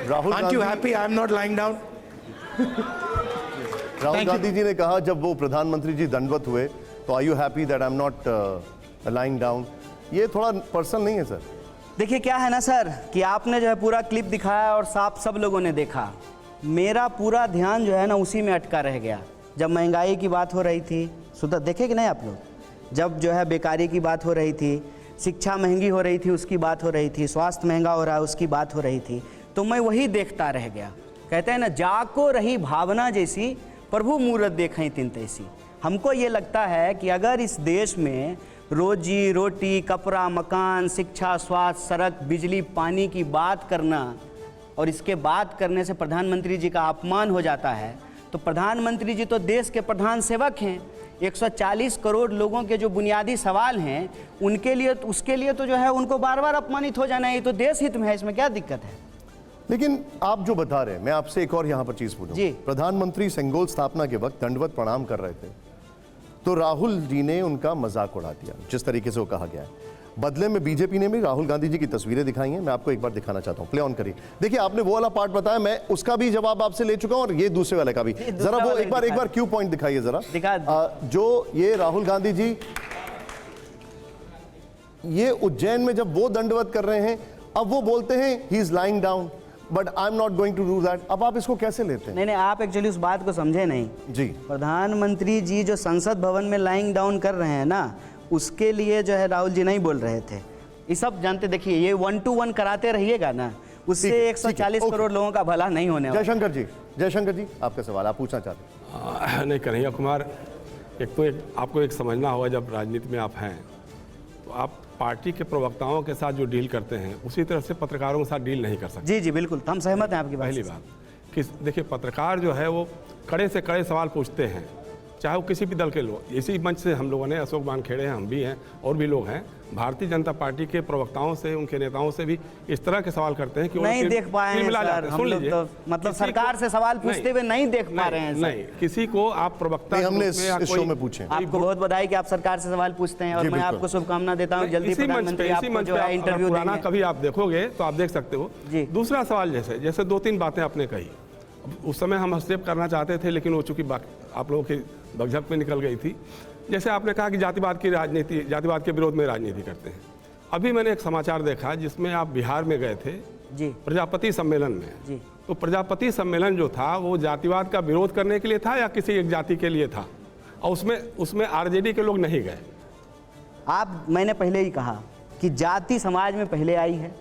Rahul Aren't you Gandhi happy I'm not lying down? Rahul Gandhi ji ने कहा जब वो प्रधानमंत्री जी दंडवत हुए तो are you happy that I am not lying down. ये थोड़ा पर्सनल नहीं है सर? देखिए क्या है ना सर कि आपने जो है पूरा क्लिप दिखाया और साफ सब लोगों ने देखा, मेरा पूरा ध्यान जो है ना उसी में अटका रह गया। जब महंगाई की बात हो रही थी, सुधा देखे कि नहीं आप लोग, जब जो है बेकारी की बात हो रही थी, शिक्षा महंगी हो रही थी उसकी बात हो रही थी, स्वास्थ्य महंगा हो रहा है उसकी बात हो रही थी, तो मैं वही देखता रह गया। कहते हैं ना जाको रही भावना जैसी प्रभु मूरत देखें तिन तैसी। हमको ये लगता है कि अगर इस देश में रोजी रोटी, कपड़ा, मकान, शिक्षा, स्वास्थ्य, सड़क, बिजली, पानी की बात करना और इसके बात करने से प्रधानमंत्री जी का अपमान हो जाता है, तो प्रधानमंत्री जी तो देश के प्रधान सेवक हैं। 140 करोड़ लोगों के जो बुनियादी सवाल हैं उनके लिए, उसके लिए तो जो है उनको बार बार अपमानित हो जाना है। ये तो देश हित में है, इसमें क्या दिक्कत है? लेकिन आप जो बता रहे हैं, मैं आपसे एक और यहाँ पर चीज पूछूं। जी। प्रधानमंत्री सेंगोल स्थापना के वक्त दंडवत प्रणाम कर रहे थे, तो राहुल जी ने उनका मजाक उड़ा दिया जिस तरीके से वो कहा गया है। बदले में बीजेपी ने भी राहुल गांधी जी की तस्वीरें दिखाई हैं। मैं आपको एक बार दिखाना चाहता हूं, प्ले ऑन करिए। देखिए आपने वो वाला पार्ट बताया, मैं उसका भी जवाब आपसे ले चुका हूं और ये दूसरे वाले का भी। जरा वो एक बार क्यू पॉइंट दिखाइए जरा। जो ये राहुल गांधी जी ये उज्जैन में जब वो दंडवत कर रहे हैं, अब वो बोलते हैं he is lying down but I am not going to do that. अब आप इसको कैसे लेते हैं? नहीं, आप एक्चुअली उस बात को समझे नहीं जी। प्रधानमंत्री जी जो संसद भवन में लाइंग डाउन कर रहे हैं ना, उसके लिए जो है राहुल जी नहीं बोल रहे थे। ये सब जानते, देखिए ये 1 to 1 कराते रहिएगा ना, उससे 140 करोड़ लोगों का भला नहीं होने वाला। जयशंकर जी आपका सवाल आप पूछना चाहते हैं? नहीं, कन्हैया कुमार, आपको एक समझना होगा, जब राजनीति में आप हैं तो आप पार्टी के प्रवक्ताओं के साथ जो डील करते हैं उसी तरह से पत्रकारों के साथ डील नहीं कर सकते। जी जी बिल्कुल, हम सहमत हैं आपकी बात पहली से। बात कि देखिए पत्रकार जो है वो कड़े से कड़े सवाल पूछते हैं, चाहे वो किसी भी दल के लोग। इसी मंच से हम लोगों ने, अशोक वानखेड़े हैं, हम भी हैं और भी लोग हैं, भारतीय जनता पार्टी के प्रवक्ताओं से, उनके नेताओं से भी इस तरह के सवाल करते हैं कि नहीं देख पाए हैं सर, हम लोग तो मतलब सरकार से सवाल पूछते हुए नहीं देख पा रहे हैं सर। नहीं, किसी को आप प्रवक्ता हमने इस शो में पूछे। आपको बहुत बधाई कि आप सरकार से सवाल पूछते हैं और मैं आपको शुभकामना देता हूं, जल्दी प्रधानमंत्री आपको जो है इंटरव्यू देंगे। कभी आप देखोगे तो आप देख सकते हो। दूसरा सवाल, जैसे 2-3 बातें आपने कही, उस समय हम हस्तक्षेप करना चाहते थे लेकिन वो चूंकि आप लोगों की बगझक में निकल गई थी। जैसे आपने कहा कि जातिवाद की राजनीति, जातिवाद के विरोध में राजनीति करते हैं। अभी मैंने एक समाचार देखा जिसमें आप बिहार में गए थे जी, प्रजापति सम्मेलन में जी। तो प्रजापति सम्मेलन जो था वो जातिवाद का विरोध करने के लिए था या किसी एक जाति के लिए था? और उसमें आरजेडी के लोग नहीं गए। मैंने पहले ही कहा कि जाति समाज में पहले आई है,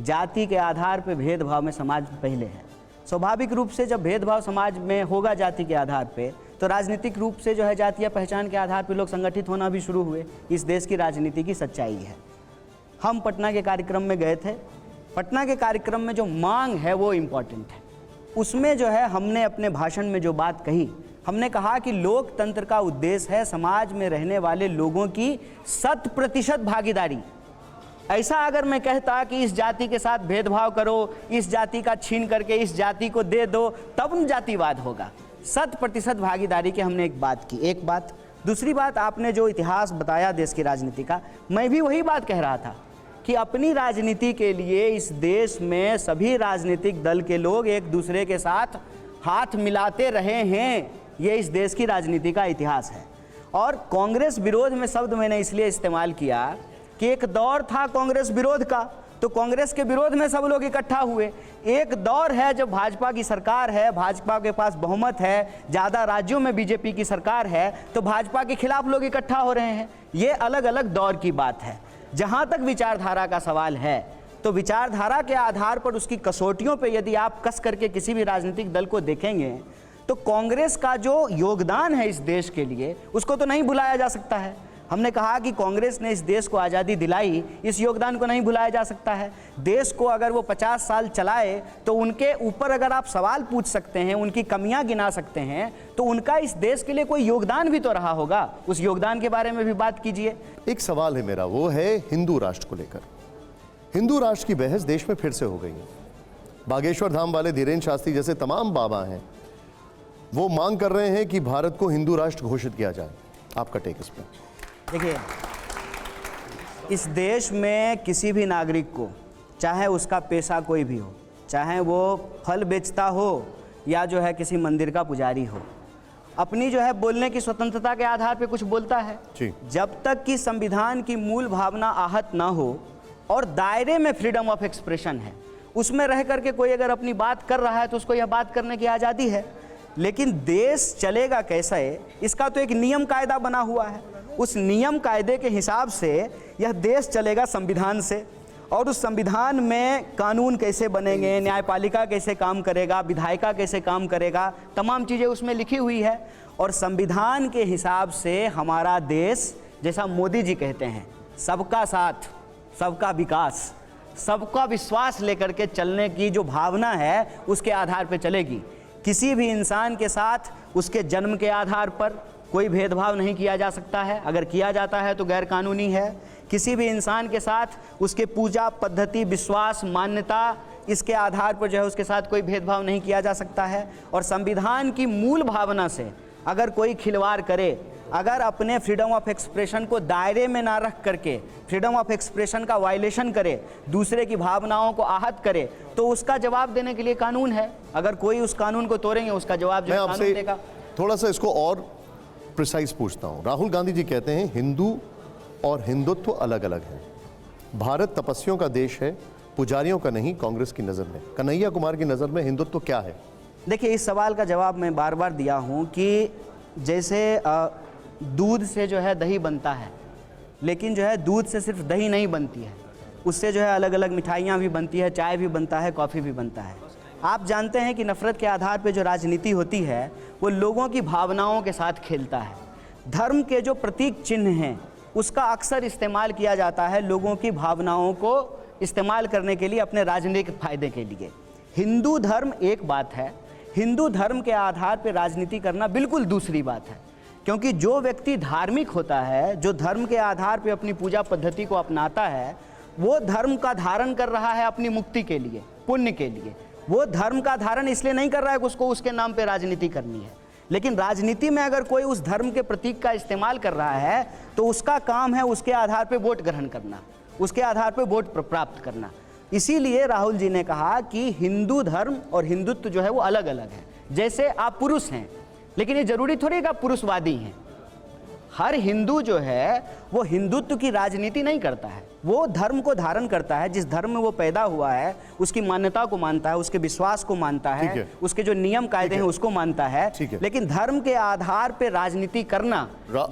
जाति के आधार पर भेदभाव में समाज पहले है। स्वाभाविक रूप से जब भेदभाव समाज में होगा जाति के आधार पे, तो राजनीतिक रूप से जो है जातीय पहचान के आधार पर लोग संगठित होना भी शुरू हुए। इस देश की राजनीति की सच्चाई है। हम पटना के कार्यक्रम में गए थे। पटना के कार्यक्रम में जो मांग है वो इम्पॉर्टेंट है। उसमें जो है हमने अपने भाषण में जो बात कही, हमने कहा कि लोकतंत्र का उद्देश्य है समाज में रहने वाले लोगों की 100% भागीदारी। ऐसा अगर मैं कहता कि इस जाति के साथ भेदभाव करो, इस जाति का छीन करके इस जाति को दे दो, तब जातिवाद होगा। 100% भागीदारी की हमने एक बात की। एक बात। दूसरी बात, आपने जो इतिहास बताया देश की राजनीति का, मैं भी वही बात कह रहा था कि अपनी राजनीति के लिए इस देश में सभी राजनीतिक दल के लोग एक दूसरे के साथ हाथ मिलाते रहे हैं। ये इस देश की राजनीति का इतिहास है। और कांग्रेस विरोध में शब्द मैंने इसलिए इस्तेमाल किया कि एक दौर था कांग्रेस विरोध का, तो कांग्रेस के विरोध में सब लोग इकट्ठा हुए। एक दौर है जब भाजपा की सरकार है, भाजपा के पास बहुमत है, ज़्यादा राज्यों में बीजेपी की सरकार है, तो भाजपा के खिलाफ लोग इकट्ठा हो रहे हैं। ये अलग अलग दौर की बात है। जहाँ तक विचारधारा का सवाल है, तो विचारधारा के आधार पर उसकी कसौटियों पर यदि आप कस करके किसी भी राजनीतिक दल को देखेंगे, तो कांग्रेस का जो योगदान है इस देश के लिए, उसको तो नहीं भुलाया जा सकता है। हमने कहा कि कांग्रेस ने इस देश को आज़ादी दिलाई, इस योगदान को नहीं भुलाया जा सकता है। देश को अगर वो 50 साल चलाए तो उनके ऊपर अगर आप सवाल पूछ सकते हैं, उनकी कमियां गिना सकते हैं, तो उनका इस देश के लिए कोई योगदान भी तो रहा होगा। उस योगदान के बारे में भी बात कीजिए। एक सवाल है मेरा, वो है हिंदू राष्ट्र को लेकर। हिंदू राष्ट्र की बहस देश में फिर से हो गई है। बागेश्वर धाम वाले धीरेन्द्र शास्त्री जैसे तमाम बाबा हैं, वो मांग कर रहे हैं कि भारत को हिंदू राष्ट्र घोषित किया जाए। आपका टेक इस पर? देखिए, इस देश में किसी भी नागरिक को, चाहे उसका पेशा कोई भी हो, चाहे वो फल बेचता हो या जो है किसी मंदिर का पुजारी हो, अपनी जो है बोलने की स्वतंत्रता के आधार पे कुछ बोलता है। जी। जब तक कि संविधान की मूल भावना आहत ना हो और दायरे में फ्रीडम ऑफ एक्सप्रेशन है, उसमें रह करके कोई अगर अपनी बात कर रहा है तो उसको यह बात करने की आज़ादी है। लेकिन देश चलेगा कैसा है, इसका तो एक नियम कायदा बना हुआ है। उस नियम कायदे के हिसाब से यह देश चलेगा संविधान से, और उस संविधान में कानून कैसे बनेंगे, न्यायपालिका कैसे काम करेगा, विधायिका कैसे काम करेगा, तमाम चीज़ें उसमें लिखी हुई है। और संविधान के हिसाब से हमारा देश, जैसा मोदी जी कहते हैं, सबका साथ, सबका विकास, सबका विश्वास लेकर के चलने की जो भावना है उसके आधार पर चलेगी। किसी भी इंसान के साथ उसके जन्म के आधार पर कोई भेदभाव नहीं किया जा सकता है, अगर किया जाता है तो गैर कानूनी है। किसी भी इंसान के साथ उसके पूजा पद्धति, विश्वास, मान्यता, इसके आधार पर जो है उसके साथ कोई भेदभाव नहीं किया जा सकता है। और संविधान की मूल भावना से अगर कोई खिलवाड़ करे, अगर अपने फ्रीडम ऑफ एक्सप्रेशन को दायरे में ना रख करके फ्रीडम ऑफ एक्सप्रेशन का वायलेशन करे, दूसरे की भावनाओं को आहत करे, तो उसका जवाब देने के लिए कानून है। अगर कोई उस कानून को तोड़ेंगे उसका जवाब जो मैं है कानून देगा। आपसे थोड़ा सा इसको और प्रिसाइज पूछता हूं। राहुल गांधी जी कहते हैं हिंदू और हिंदुत्व अलग अलग है, भारत तपस्वियों का देश है, पुजारियों का नहीं। कांग्रेस की नज़र में, कन्हैया कुमार की नज़र में हिंदुत्व क्या है? देखिए, इस सवाल का जवाब मैं बार बार दिया हूं कि जैसे दूध से जो है दही बनता है, लेकिन जो है दूध से सिर्फ दही नहीं बनती है, उससे जो है अलग अलग मिठाइयाँ भी बनती है, चाय भी बनता है, कॉफ़ी भी बनता है। आप जानते हैं कि नफ़रत के आधार पर जो राजनीति होती है वो लोगों की भावनाओं के साथ खेलता है। धर्म के जो प्रतीक चिन्ह हैं उसका अक्सर इस्तेमाल किया जाता है लोगों की भावनाओं को इस्तेमाल करने के लिए, अपने राजनीतिक फायदे के लिए। हिंदू धर्म एक बात है, हिंदू धर्म के आधार पर राजनीति करना बिल्कुल दूसरी बात है। क्योंकि जो व्यक्ति धार्मिक होता है, जो धर्म के आधार पर अपनी पूजा पद्धति को अपनाता है, वो धर्म का धारण कर रहा है अपनी मुक्ति के लिए, पुण्य के लिए। वो धर्म का धारण इसलिए नहीं कर रहा है कि उसको उसके नाम पे राजनीति करनी है। लेकिन राजनीति में अगर कोई उस धर्म के प्रतीक का इस्तेमाल कर रहा है तो उसका काम है उसके आधार पे वोट ग्रहण करना, उसके आधार पे वोट प्राप्त करना। इसीलिए राहुल जी ने कहा कि हिंदू धर्म और हिंदुत्व जो है वो अलग अलग है। जैसे आप पुरुष हैं, लेकिन ये जरूरी थोड़ी कि आप पुरुषवादी हैं। हर हिंदू जो है वो हिंदुत्व की राजनीति नहीं करता है, वो धर्म को धारण करता है। जिस धर्म में वो पैदा हुआ है उसकी मान्यता को मानता है, उसके विश्वास को मानता है, उसके जो नियम कायदे हैं उसको मानता है। लेकिन धर्म के आधार पे राजनीति करना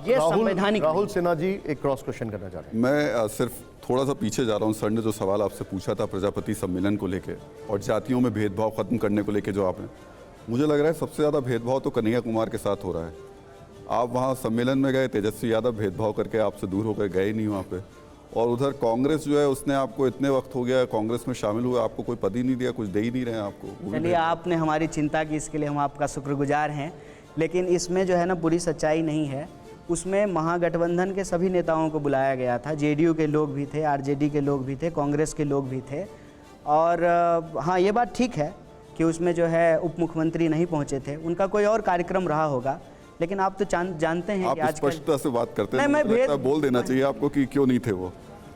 ये संवैधानिक। राहुल सिन्हा जी एक क्रॉस क्वेश्चन करना चाह रहे हैं। मैं सिर्फ थोड़ा सा पीछे जा रहा हूँ। सर ने जो सवाल आपसे पूछा था प्रजापति सम्मेलन को लेके और जातियों में भेदभाव खत्म करने को लेके, जो आपने, मुझे लग रहा है सबसे ज़्यादा भेदभाव तो कन्हैया कुमार के साथ हो रहा है। आप वहाँ सम्मेलन में गए, तेजस्वी यादव भेदभाव करके आपसे दूर होकर गए नहीं वहाँ पे, और उधर कांग्रेस जो है उसने आपको इतने वक्त हो गया कांग्रेस में शामिल हुए, आपको कोई पद ही नहीं दिया, कुछ दे ही नहीं रहे हैं आपको। चलिए, आपने हमारी चिंता की, इसके लिए हम आपका शुक्रगुजार हैं। लेकिन इसमें जो है ना पूरी सच्चाई नहीं है। उसमें महागठबंधन के सभी नेताओं को बुलाया गया था, जेडीयू के लोग भी थे, आरजेडी के लोग भी थे, कांग्रेस के लोग भी थे। और हाँ, ये बात ठीक है कि उसमें जो है उप मुख्यमंत्री नहीं पहुँचे थे, उनका कोई और कार्यक्रम रहा होगा। लेकिन आप तो जानते हैं आप कि आज स्पष्टता से बात करते हैं, मैं बोल देना चाहिए आपको कि क्यों नहीं थे वो।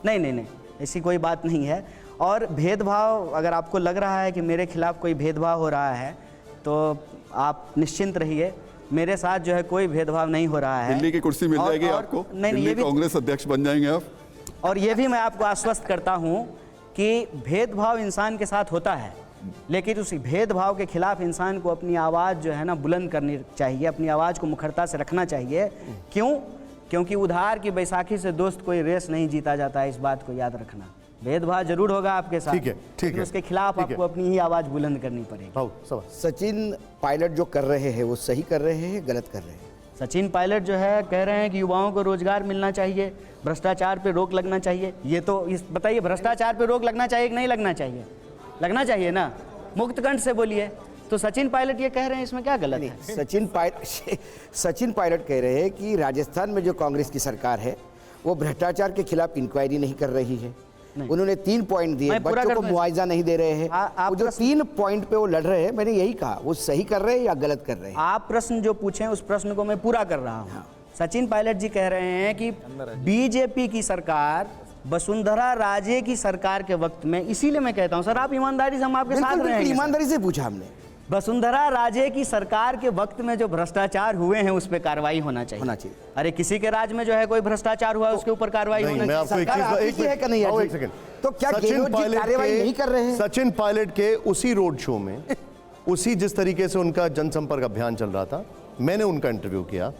नहीं, ऐसी कोई बात नहीं है। और भेदभाव, अगर आपको लग रहा है कि मेरे खिलाफ कोई भेदभाव हो रहा है तो आप निश्चिंत रहिए, मेरे साथ जो है कोई भेदभाव नहीं हो रहा है। दिल्ली की कुर्सी मिल जाएगी आपको, नहीं, ये भी कांग्रेस अध्यक्ष बन जाएंगे आप। और ये भी मैं आपको आश्वस्त करता हूँ कि भेदभाव इंसान के साथ होता है, लेकिन उस भेदभाव के खिलाफ इंसान को अपनी आवाज़ जो है ना बुलंद करनी चाहिए, अपनी आवाज़ को मुखरता से रखना चाहिए। क्यों? क्योंकि उधार की बैसाखी से दोस्त कोई रेस नहीं जीता जाता है, इस बात को याद रखना। भेदभाव जरूर होगा आपके साथ, ठीक है, उसके खिलाफ आपको अपनी ही आवाज़ बुलंद करनी पड़ेगी। सचिन पायलट जो कर रहे हैं वो सही कर रहे हैं, गलत कर रहे हैं? सचिन पायलट जो है कह रहे हैं कि युवाओं को रोजगार मिलना चाहिए, भ्रष्टाचार पे रोक लगना चाहिए। ये तो बताइए, भ्रष्टाचार पे रोक लगना चाहिए कि नहीं लगना चाहिए? लगना चाहिए ना, मुक्त कंठ से बोलिए। तो सचिन पायलट ये कह रहे हैं, इसमें क्या गलत है? सचिन पायलट कह रहे हैं कि राजस्थान में जो कांग्रेस की सरकार है वो भ्रष्टाचार के खिलाफ इंक्वायरी नहीं कर रही है। उन्होंने 3 पॉइंट दिए, बच्चों को मुआवजा नहीं दे रहे हैं। वो जो 3 पॉइंट पे वो लड़ रहे हैं, मैंने यही कहा, वो सही कर रहे हैं या गलत कर रहे हैं? आप प्रश्न जो पूछे उस प्रश्न को मैं पूरा कर रहा हूँ। सचिन पायलट जी कह रहे हैं कि बीजेपी की सरकार वसुंधरा राजे की सरकार के वक्त में, इसीलिए मैं कहता हूं सर, आप ईमानदारी से हम आपके साथ बिल्कुल रहेंगे बिल्कुल सर। ईमानदारी से पूछा हमने। वसुंधरा राजे की सरकार के वक्त में जो भ्रष्टाचार हुए हैं उस पर कार्रवाई होना चाहिए। अरे किसी के राज में जो है कोई भ्रष्टाचार हुआ है उसके ऊपर कार्रवाई होना मैं चाहिए। आपको एक सरकार आपकी है कन्हैया जी? एक सेकंड। तो क्या गहलोत जी कार्रवाई नहीं कर रहे हैं? सचिन पायलट के उसी रोड शो में उसी जिस तरीके से उनका जनसंपर्क अभियान चल रहा था, मैंने उनका इंटरव्यू किया।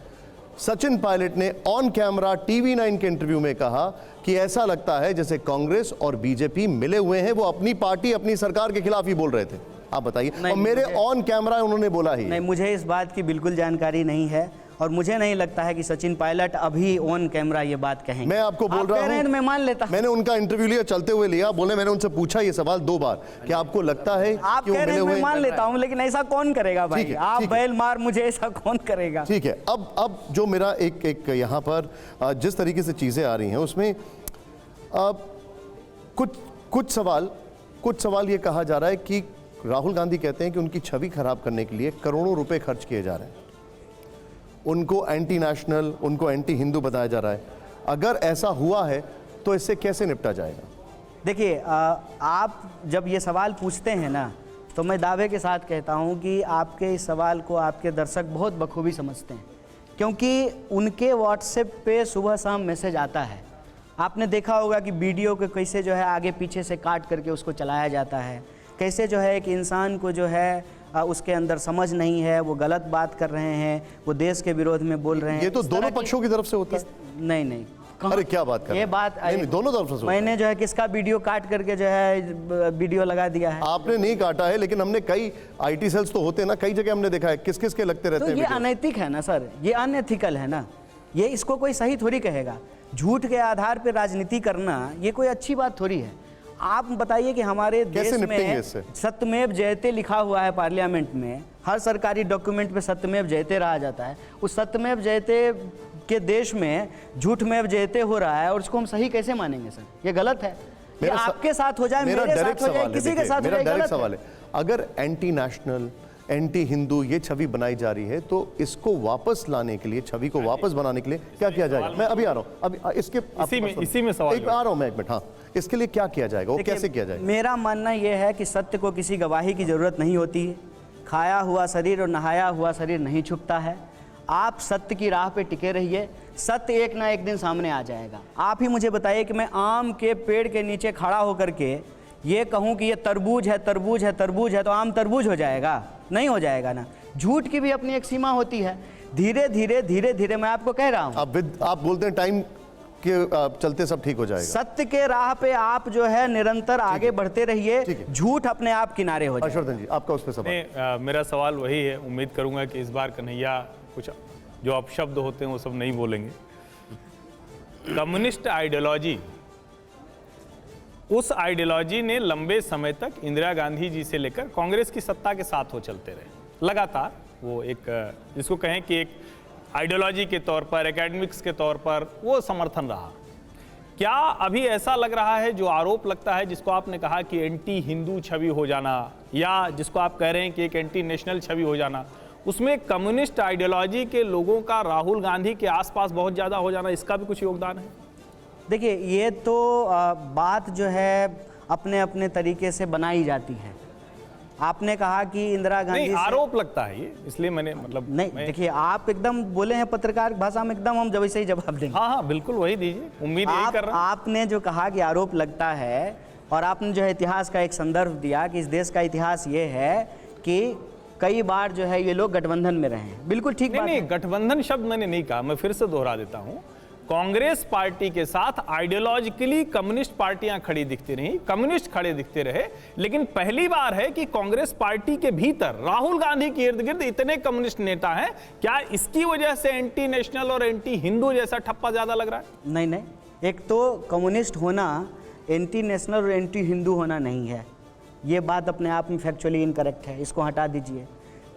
सचिन पायलट ने ऑन कैमरा TV9 के इंटरव्यू में कहा कि ऐसा लगता है जैसे कांग्रेस और बीजेपी मिले हुए हैं। वो अपनी पार्टी अपनी सरकार के खिलाफ ही बोल रहे थे। आप बताइए। और मेरे ऑन कैमरा उन्होंने बोला ही नहीं, मुझे इस बात की बिल्कुल जानकारी नहीं है और मुझे नहीं लगता है कि सचिन पायलट अभी ऑन कैमरा ये बात कहेंगे। मैं आपको बोल रहा हूं, मैं मान लेता। मैंने उनका इंटरव्यू लिया, चलते हुए लिया, बोले मैंने उनसे पूछा ये सवाल 2 बार कि आपको लगता है आप कि वो कह रहे मिले हैं हुए मैं मान लेता हूं, लेकिन ऐसा कौन करेगा भाई? आप बैल मार मुझे ऐसा कौन करेगा? ठीक है। अब जो मेरा एक यहाँ पर जिस तरीके से चीजें आ रही हैं उसमें कुछ सवाल ये कहा जा रहा है कि राहुल गांधी कहते हैं कि उनकी छवि खराब करने के लिए करोड़ों रुपए खर्च किए जा रहे हैं, उनको एंटी नेशनल, उनको एंटी हिंदू बताया जा रहा है। अगर ऐसा हुआ है तो इससे कैसे निपटा जाएगा? देखिए, आप जब ये सवाल पूछते हैं ना, तो मैं दावे के साथ कहता हूं कि आपके इस सवाल को आपके दर्शक बहुत बखूबी समझते हैं, क्योंकि उनके व्हाट्सएप पे सुबह शाम मैसेज आता है। आपने देखा होगा कि वीडियो को कैसे जो है आगे पीछे से काट करके उसको चलाया जाता है, कैसे जो है एक इंसान को जो है उसके अंदर समझ नहीं है, वो गलत बात कर रहे हैं, वो देश के विरोध में बोल रहे हैं। ये तो दोनों पक्षों की तरफ से होता है। नहीं, अरे क्या बात कर रहे ये हैं? बात नहीं, दोनों तरफ से। मैंने जो है किसका वीडियो काट करके जो है वीडियो लगा दिया है? आपने नहीं काटा है, लेकिन हमने कई IT सेल्स तो होते हैं ना, कई जगह हमने देखा है किस किस के लगते रहते तो हैं। ये अनैतिक है ना सर, ये अनएथिकल है ना, ये इसको कोई सही थोड़ी कहेगा। झूठ के आधार पर राजनीति करना ये कोई अच्छी बात थोड़ी है। आप बताइए कि हमारे देश में सत्यमेव जयते लिखा हुआ है पार्लियामेंट में, हर सरकारी डॉक्यूमेंट पे सत्यमेव जयते रहा जाता है। उस सत्यमेव जयते के देश में झूठमेव जयते हो रहा है और उसको हम सही कैसे मानेंगे सर? ये गलत है। ये आपके साथ हो जाए, मेरे साथ हो जाए, किसी के साथ हो जाए, गलत सवाल है। अगर एंटी नेशनल, एंटी हिंदू ये छवि बनाई जा रही है तो इसको वापस लाने के लिए, छवि को वापस बनाने के लिए क्या किया जाएगा? मैं अभी आ रहा हूँ, अभी इसी में सवाल आ रहा हूँ मैं, एक मिनट। हाँ, इसके लिए क्या किया जाएगा, वो कैसे किया जाएगा? मेरा मानना यह है कि सत्य को किसी गवाही की जरूरत नहीं होती है। खाया हुआ शरीर और नहाया हुआ शरीर नहीं छुपता है। आप सत्य की राह पे टिके रहिए, सत्य एक ना एक दिन सामने आ जाएगा। आप ही मुझे बताइए कि मैं आम के पेड़ के नीचे खड़ा होकर के ये कहूँ कि ये तरबूज है, तरबूज है, तरबूज है, तो आम तरबूज हो जाएगा? नहीं हो जाएगा ना। झूठ की भी अपनी एक सीमा होती है। धीरे धीरे मैं आपको कह रहा हूँ, आप बोलते हैं टाइम के चलते सब ठीक हो जाएगा। सत्य के राह पे आप जो है निरंतर आगे बढ़ते रहिए, झूठ अपने आप किनारे हो जाए। हर्षवर्धन जी, आपका उस पर सवाल? मेरा सवाल वही है, उम्मीद करूंगा कि इस बार कन्हैया कुछ जो अपशब्द होते हैं वो सब नहीं बोलेंगे। कम्युनिस्ट आइडियोलॉजी, उस आइडियोलॉजी ने लंबे समय तक इंदिरा गांधी जी से लेकर कांग्रेस की सत्ता के साथ हो चलते रहे लगातार। वो एक जिसको कहें कि एक आइडियोलॉजी के तौर पर, एकेडमिक्स के तौर पर वो समर्थन रहा। क्या अभी ऐसा लग रहा है, जो आरोप लगता है, जिसको आपने कहा कि एंटी हिंदू छवि हो जाना, या जिसको आप कह रहे हैं कि एक एंटी नेशनल छवि हो जाना, उसमें कम्युनिस्ट आइडियोलॉजी के लोगों का राहुल गांधी के आसपास बहुत ज़्यादा हो जाना, इसका भी कुछ योगदान है? देखिए, ये तो बात जो है अपने अपने तरीके से बनाई जाती है। आपने कहा कि इंदिरा गांधी नहीं, आरोप लगता है ये, इसलिए मैंने नहीं, देखिए आप एकदम बोले हैं पत्रकार भाषा में, एकदम हम जब वैसे ही जवाब देंगे। हाँ, बिल्कुल वही दीजिए, उम्मीद यही कर रहा हूं। आपने जो कहा कि आरोप लगता है, और आपने जो है इतिहास का एक संदर्भ दिया कि इस देश का इतिहास ये है कि कई बार जो है ये लोग गठबंधन में रहे हैं। बिल्कुल ठीक बात है। नहीं, गठबंधन शब्द मैंने नहीं कहा, मैं फिर से दोहरा देता हूं। कांग्रेस पार्टी के साथ आइडियोलॉजिकली कम्युनिस्ट पार्टियां खड़ी दिखती रही, कम्युनिस्ट खड़े दिखते रहे, लेकिन पहली बार है कि कांग्रेस पार्टी के भीतर राहुल गांधी के इर्द गिर्द इतने कम्युनिस्ट नेता हैं। क्या इसकी वजह से एंटी नेशनल और एंटी हिंदू जैसा ठप्पा ज्यादा लग रहा है? नहीं, एक तो कम्युनिस्ट होना एंटी नेशनल और एंटी हिंदू होना नहीं है। ये बात अपने आप में फैक्चुअली इनकरेक्ट है, इसको हटा दीजिए।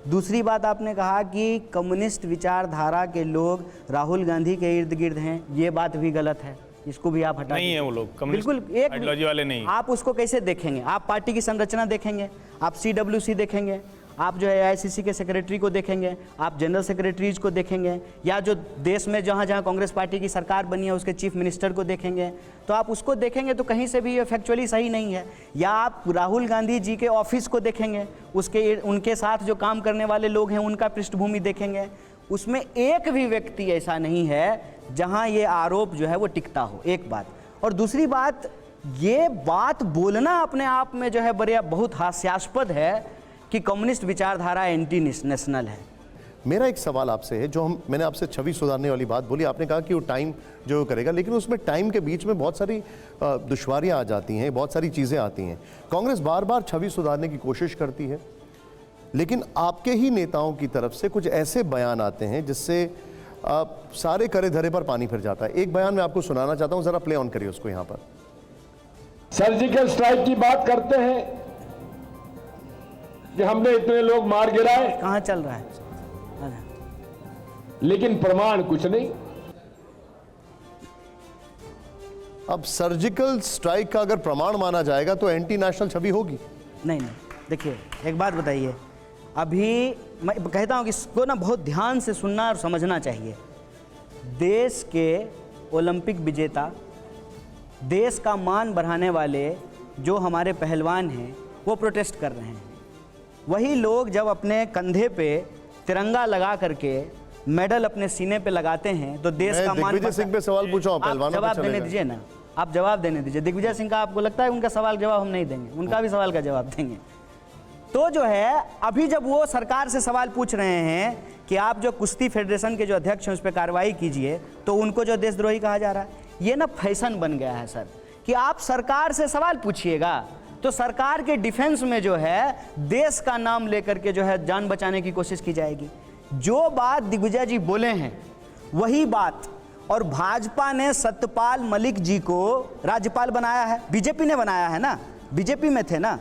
दूसरी बात, आपने कहा कि कम्युनिस्ट विचारधारा के लोग राहुल गांधी के इर्द गिर्द हैं, ये बात भी गलत है, इसको भी आप हटा नहीं है वो लोग, बिल्कुल एक आइडियोलॉजी वाले नहीं। आप उसको कैसे देखेंगे? आप पार्टी की संरचना देखेंगे, आप CWC देखेंगे, आप जो है AICC के सेक्रेटरी को देखेंगे, आप जनरल सेक्रेटरीज को देखेंगे, या जो देश में जहाँ जहाँ कांग्रेस पार्टी की सरकार बनी है उसके चीफ मिनिस्टर को देखेंगे, तो आप उसको देखेंगे तो कहीं से भी ये फैक्चुअली सही नहीं है। या आप राहुल गांधी जी के ऑफिस को देखेंगे, उनके साथ जो काम करने वाले लोग हैं उनका पृष्ठभूमि देखेंगे, उसमें एक भी व्यक्ति ऐसा नहीं है जहाँ ये आरोप जो है वो टिकता हो, एक बात। और दूसरी बात, ये बात बोलना अपने आप में जो है बहुत हास्यास्पद है कि कम्युनिस्ट विचारधारा एंटी नेशनल है। मेरा एक सवाल आपसे है, जो मैंने आपसे छवि सुधारने वाली बात बोली, आपने कहा कि वो टाइम जो करेगा, लेकिन उसमें टाइम के बीच में बहुत सारी दुश्वारियां आ जाती हैं, बहुत सारी चीज़ें आती हैं। कांग्रेस बार बार छवि सुधारने की कोशिश करती है, लेकिन आपके ही नेताओं की तरफ से कुछ ऐसे बयान आते हैं जिससे सारे करे धरे पर पानी फिर जाता है। एक बयान मैं आपको सुनाना चाहता हूँ, ज़रा प्ले ऑन करिए उसको यहाँ पर। सर्जिकल स्ट्राइक की बात करते हैं कि हमने इतने लोग मार गिराए, कहाँ चल रहा है, लेकिन प्रमाण कुछ नहीं। अब सर्जिकल स्ट्राइक का अगर प्रमाण माना जाएगा तो एंटी नेशनल छवि होगी? नहीं। देखिए एक बात बताइए, अभी मैं कहता हूँ कि इसको ना बहुत ध्यान से सुनना और समझना चाहिए। देश के ओलंपिक विजेता, देश का मान बढ़ाने वाले जो हमारे पहलवान हैं वो प्रोटेस्ट कर रहे हैं। वही लोग जब अपने कंधे पे तिरंगा लगा करके मेडल अपने सीने पे लगाते हैं तो देश का मान। दिग्विजय सिंह पे सवाल पूछा हूं, पहलवानों पे जवाब चलेगा। देने दीजिए ना, आप जवाब देने दीजिए। दिग्विजय सिंह का आपको लगता है उनका सवाल जवाब हम नहीं देंगे? उनका भी सवाल का जवाब देंगे। तो जो है अभी जब वो सरकार से सवाल पूछ रहे हैं कि आप जो कुश्ती फेडरेशन के जो अध्यक्ष हैं उस पर कार्रवाई कीजिए, तो उनको जो देशद्रोही कहा जा रहा है। ये ना फैशन बन गया है सर कि आप सरकार से सवाल पूछिएगा तो सरकार के डिफेंस में जो है देश का नाम लेकर के जो है जान बचाने की कोशिश की जाएगी। जो बात दिग्विजय जी बोले हैं वही बात, और भाजपा ने सत्यपाल मलिक जी को राज्यपाल बनाया है, बीजेपी ने बनाया है ना, बीजेपी में थे ना,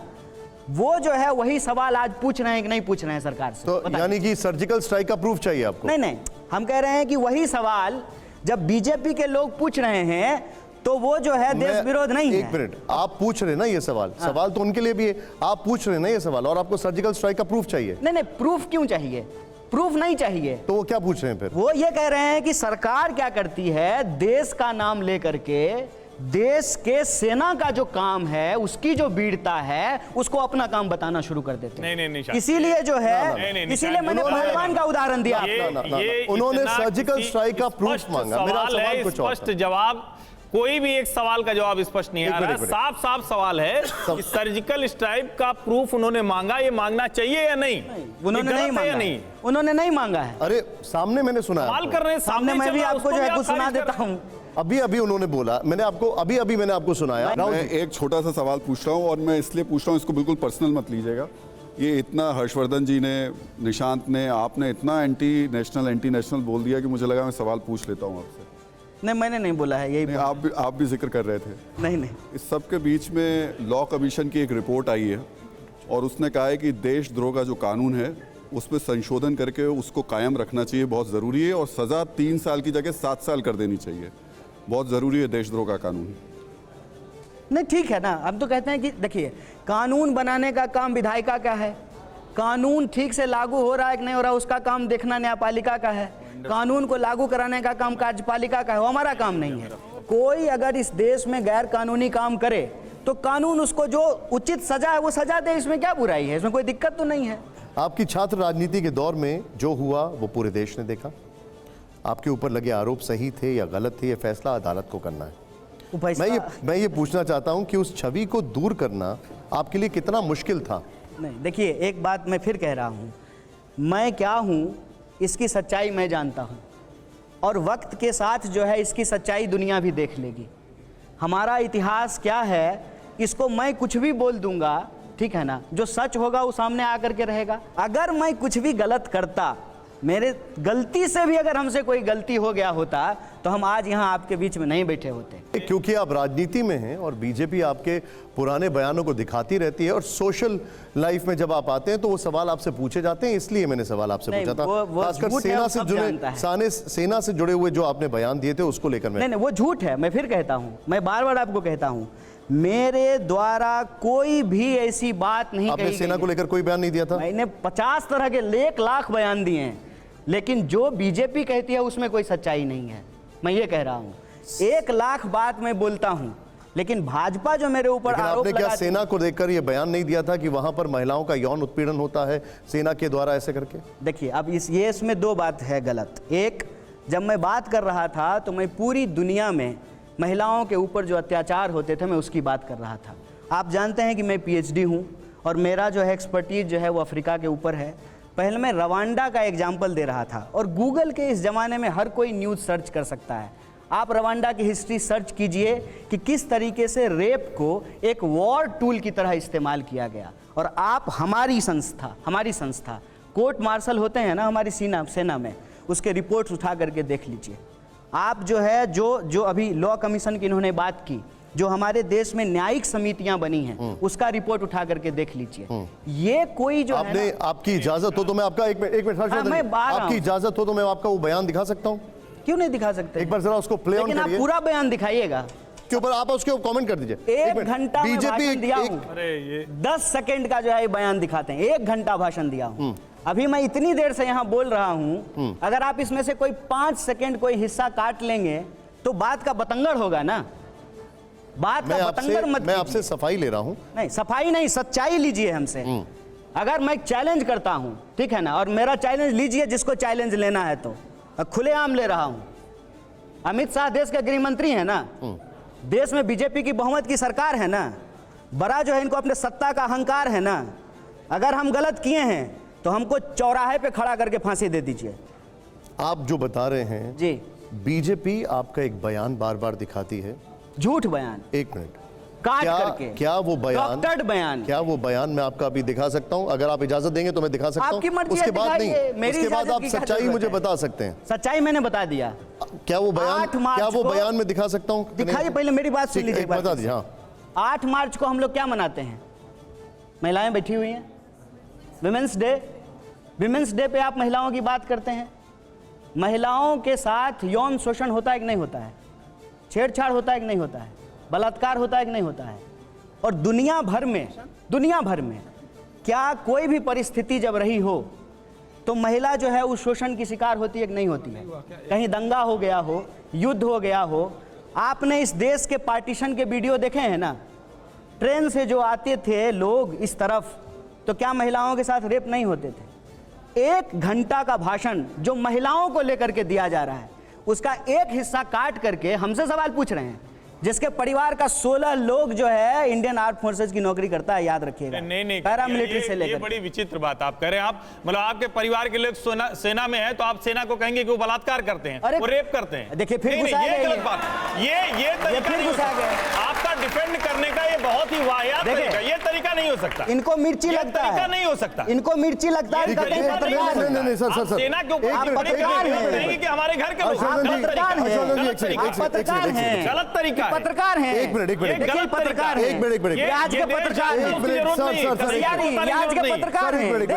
वो जो है वही सवाल आज पूछ रहे हैं कि नहीं पूछ रहे हैं सरकार से। तो यानी कि सर्जिकल स्ट्राइक का प्रूफ चाहिए आपको? नहीं, हम कह रहे हैं कि वही सवाल जब बीजेपी के लोग पूछ रहे हैं तो वो जो है देश विरोध नहीं है। एक मिनट, आप पूछ रहे ना ये सवाल, हाँ। सवाल तो उनके लिए भी है, आप पूछ रहे ना ये सवाल और आपको सर्जिकल स्ट्राइक का प्रूफ चाहिए? नहीं, प्रूफ क्यों चाहिए? प्रूफ नहीं चाहिए। तो वो क्या पूछ रहे हैं फिर? वो ये कह रहे हैं कि सरकार क्या करती है, देश का नाम लेकर के देश के सेना का जो काम है, उसकी जो वीरता है, उसको अपना काम बताना शुरू कर देते हैं। नहीं, इसीलिए जो है, इसीलिए मैंने पहलवान का उदाहरण दिया। उन्होंने सर्जिकल स्ट्राइक का प्रूफ मांगा। मेरा सवाल कुछ और स्पष्ट जवाब, कोई भी एक सवाल का जवाब स्पष्ट नहीं आ रहा। साफ सवाल है कि सर्जिकल स्ट्राइक का प्रूफ उन्होंने मांगा, ये मांगना चाहिए या नहीं? उन्होंने नहीं मांगा, उन्होंने नहीं मांगा है। अरे सामने मैंने सुना, सवाल कर रहे हैं, सामने मैं भी आपको जो है कुछ सुना देता हूँ। अभी उन्होंने बोला, मैंने आपको सुनाया। मैं एक छोटा सा सवाल पूछ रहा हूँ और मैं इसलिए पूछ रहा हूँ, इसको बिल्कुल पर्सनल मत लीजिएगा। ये इतना हर्षवर्धन जी ने, निशांत ने, आपने इतना एंटी नेशनल बोल दिया कि मुझे लगा मैं सवाल पूछ लेता हूँ आपसे। नहीं, मैंने नहीं बोला है, यही आप भी जिक्र कर रहे थे। नहीं। इस सब के बीच में लॉ कमीशन की एक रिपोर्ट आई है और उसने कहा है कि देशद्रोह का जो कानून है उस पर संशोधन करके उसको कायम रखना चाहिए, बहुत ज़रूरी है, और सज़ा 3 साल की जगह 7 साल कर देनी चाहिए। बहुत ज़रूरी है देशद्रोह का कानून। नहीं, ठीक है ना, हम तो कहते हैं कि देखिए, कानून बनाने का काम विधायिका का है, कानून ठीक से लागू हो रहा है कि नहीं हो रहा उसका काम देखना न्यायपालिका का है, कानून को लागू कराने का काम कार्यपालिका का है, वो हमारा काम नहीं है। कोई अगर इस देश में गैर कानूनी काम करे तो कानून उसको जो उचित सजा है वो सजा दे, इसमें क्या बुराई है, इसमें कोई दिक्कत तो नहीं है। आपकी छात्र राजनीति के दौर में जो हुआ वो पूरे देश ने देखा। आपके ऊपर लगे आरोप सही थे या गलत थे, ये फैसला अदालत को करना है। मैं ये पूछना चाहता हूं कि उस छवि को दूर करना आपके लिए कितना मुश्किल था? नहीं, देखिए, एक बात मैं फिर कह रहा हूं, मैं क्या हूं इसकी सच्चाई मैं जानता हूं, और वक्त के साथ जो है इसकी सच्चाई दुनिया भी देख लेगी। हमारा इतिहास क्या है इसको मैं कुछ भी बोल दूंगा, ठीक है ना, जो सच होगा वो सामने आकर के रहेगा। अगर मैं कुछ भी गलत करता, मेरे गलती से भी अगर हमसे कोई गलती हो गया होता तो हम आज यहाँ आपके बीच में नहीं बैठे होते। क्योंकि आप राजनीति में हैं और बीजेपी आपके पुराने बयानों को दिखाती रहती है, और सोशल लाइफ में जब आप आते हैं तो वो सवाल आपसे पूछे जाते हैं, इसलिए मैंने सवाल आपसे पूछा था। खासकर सेना से जुड़े हुए जो आपने बयान दिए थे उसको लेकर। नहीं, वो झूठ है, मैं फिर कहता हूँ, मैं बार बार आपको कहता हूँ, मेरे द्वारा कोई भी ऐसी बात नहीं आपने कही सेना गई को है। लेकर कोई बयान नहीं दिया था? मैंने 50 तरह के 1 लाख बयान दिए हैं, लेकिन जो बीजेपी कहती है उसमें कोई सच्चाई नहीं है। मैं ये कह रहा हूं 1 लाख बात मैं बोलता हूं, लेकिन भाजपा जो मेरे ऊपर लेकिन आरोप आपने क्या लगाती है। सेना को देखकर ये बयान नहीं दिया था कि वहां पर महिलाओं का यौन उत्पीड़न होता है सेना के द्वारा ऐसे करके? देखिए अब इसमें 2 बात है गलत। एक, जब मैं बात कर रहा था तो मैं पूरी दुनिया में महिलाओं के ऊपर जो अत्याचार होते थे मैं उसकी बात कर रहा था। आप जानते हैं कि मैं पीएचडी हूं और मेरा जो है एक्सपर्टीज जो है वो अफ्रीका के ऊपर है। पहले मैं रवांडा का एग्जाम्पल दे रहा था, और गूगल के इस ज़माने में हर कोई न्यूज़ सर्च कर सकता है। आप रवांडा की हिस्ट्री सर्च कीजिए कि किस तरीके से रेप को एक वॉर टूल की तरह इस्तेमाल किया गया। और आप हमारी संस्था कोर्ट मार्शल होते हैं ना हमारी सेना में, उसके रिपोर्ट्स उठा करके देख लीजिए। आप जो है जो अभी लॉ कमीशन की इन्होंने बात की, जो हमारे देश में न्यायिक समितियां बनी हैं उसका रिपोर्ट उठा करके देख लीजिए। ये कोई जो आपने है आपकी इजाजत हो तो मैं आपका एक मिनट हाँ, मैं बाहर आपकी आऊं। इजाजत हो तो मैं आपका वो बयान दिखा सकता हूं? क्यों नहीं दिखा सकते? एक बार जरा उसको प्ले ऑन लेकिन आप करिए। पूरा बयान दिखाइएगा। के ऊपर आप उसके ऊपर कमेंट कर दीजिए। 1 घंटा में भाषण दिया हूं। अरे ये 10 सेकंड का जो है बयान दिखाते हैं, 1 घंटा भाषण दिया हूं। अभी मैं इतनी देर से यहां बोल रहा हूं, अगर आप इसमें से कोई 5 सेकंड कोई हिस्सा काट लेंगे तो बात का बतंगड़ होगा ना। बात का बतंगड़ मत मैं आपसे कीजिए। सफाई ले रहा हूं। नहीं, सफाई नहीं, सच्चाई लीजिए हमसे। अगर मैं चैलेंज करता हूं, ठीक है ना, और मेरा चैलेंज लीजिए जिसको चैलेंज लेना है, तो खुलेआम ले रहा हूं। अमित शाह देश के गृह मंत्री है ना, देश में बीजेपी की बहुमत की सरकार है ना, बड़ा जो है इनको अपने सत्ता का अहंकार है ना। अगर हम गलत किए हैं तो हमको चौराहे पे खड़ा करके फांसी दे दीजिए। आप जो बता रहे हैं जी, बीजेपी आपका एक बयान बार बार दिखाती है। झूठ बयान, एक मिनट, काट करके। क्या वो बयान, डॉक्टर्ड बयान, क्या वो बयान मैं आपका अभी दिखा सकता हूं? अगर आप इजाजत देंगे तो मैं दिखा सकता आपकी हूं। मर्जी है, उसके बाद दिखाइए। नहीं, मेरी उसके बाद इजाजत आप की क्या सच्चाई जरूरत मुझे है? बता सकते हैं। सच्चाई मैंने बता दिया। क्या वो बयान, 8 मार्च क्या वो को- बयान में दिखा सकता हूं? दिखाइए, पहले मेरी बात सुन ठीक, लीजिए। एक बता दीजिए। हाँ, 8 मार्च को हम लोग क्या मनाते हैं? महिलाएं बैठी हुई हैं, विमेंस डे। विमेंस डे पे आप महिलाओं की बात करते हैं। महिलाओं के साथ यौन शोषण होता है कि नहीं होता है? छेड़छाड़ होता है कि नहीं होता है? बलात्कार होता है कि नहीं होता है? और दुनिया भर में क्या कोई भी परिस्थिति जब रही हो तो महिला जो है उस शोषण की शिकार होती है कि नहीं होती है? कहीं दंगा हो गया हो, युद्ध हो गया हो। आपने इस देश के पार्टीशन के वीडियो देखे हैं ना? ट्रेन से जो आते थे लोग इस तरफ, तो क्या महिलाओं के साथ रेप नहीं होते थे? 1 घंटा का भाषण जो महिलाओं को लेकर के दिया जा रहा है, उसका एक हिस्सा काट करके हमसे सवाल पूछ रहे हैं, जिसके परिवार का 16 लोग जो है इंडियन आर्म फोर्सेज की नौकरी करता है, याद रखिएगा। नहीं, पैरामिलिट्री से ये लेकर। बड़ी विचित्र बात आप कह रहे हैं। आप मतलब आपके परिवार के लोग सेना में हैं तो आप सेना को कहेंगे कि वो बलात्कार करते हैं, अरे वो रेप करते हैं। देखिए, फिर नहीं, घुसा ये गए गलत ये। बात। ये तरीका फिर नहीं हो घुसा सकता। गए। आपका डिफेंड करने का ये बहुत ही वाहियात देखिए, तरीका, ये तरीका नहीं हो सकता। इनको मिर्ची ये लगता तरीका है, नहीं हो सकता। इनको मिर्ची लगता है, ये इनका तरीका कहीं नहीं हो पत्रकार सकता। नहीं, सर, आप सर। सेना के ऊपर आप पत्रकार हैं। कहेंगे कि हमारे घर के लोग हर्षवर्धन जी, गलत तरीका है। हर्षवर्धन जी, गलत एक तरीका सेकंड, है। एक पत्रकार सेकंड, हैं, गलत तरीका है। पत्रकार हैं। एक मिनट, एक मिनट, ये देखिए, गलत पत्रकार तरीका है। हैं। एक मिनट, एक मिनट। ये आज के देश पत्रकार में हैं। उसकी जरूरत सर, नहीं, सर, सर, कन्हैया यारी, को आज के नहीं। पत्रकार हैं। एक मिनट,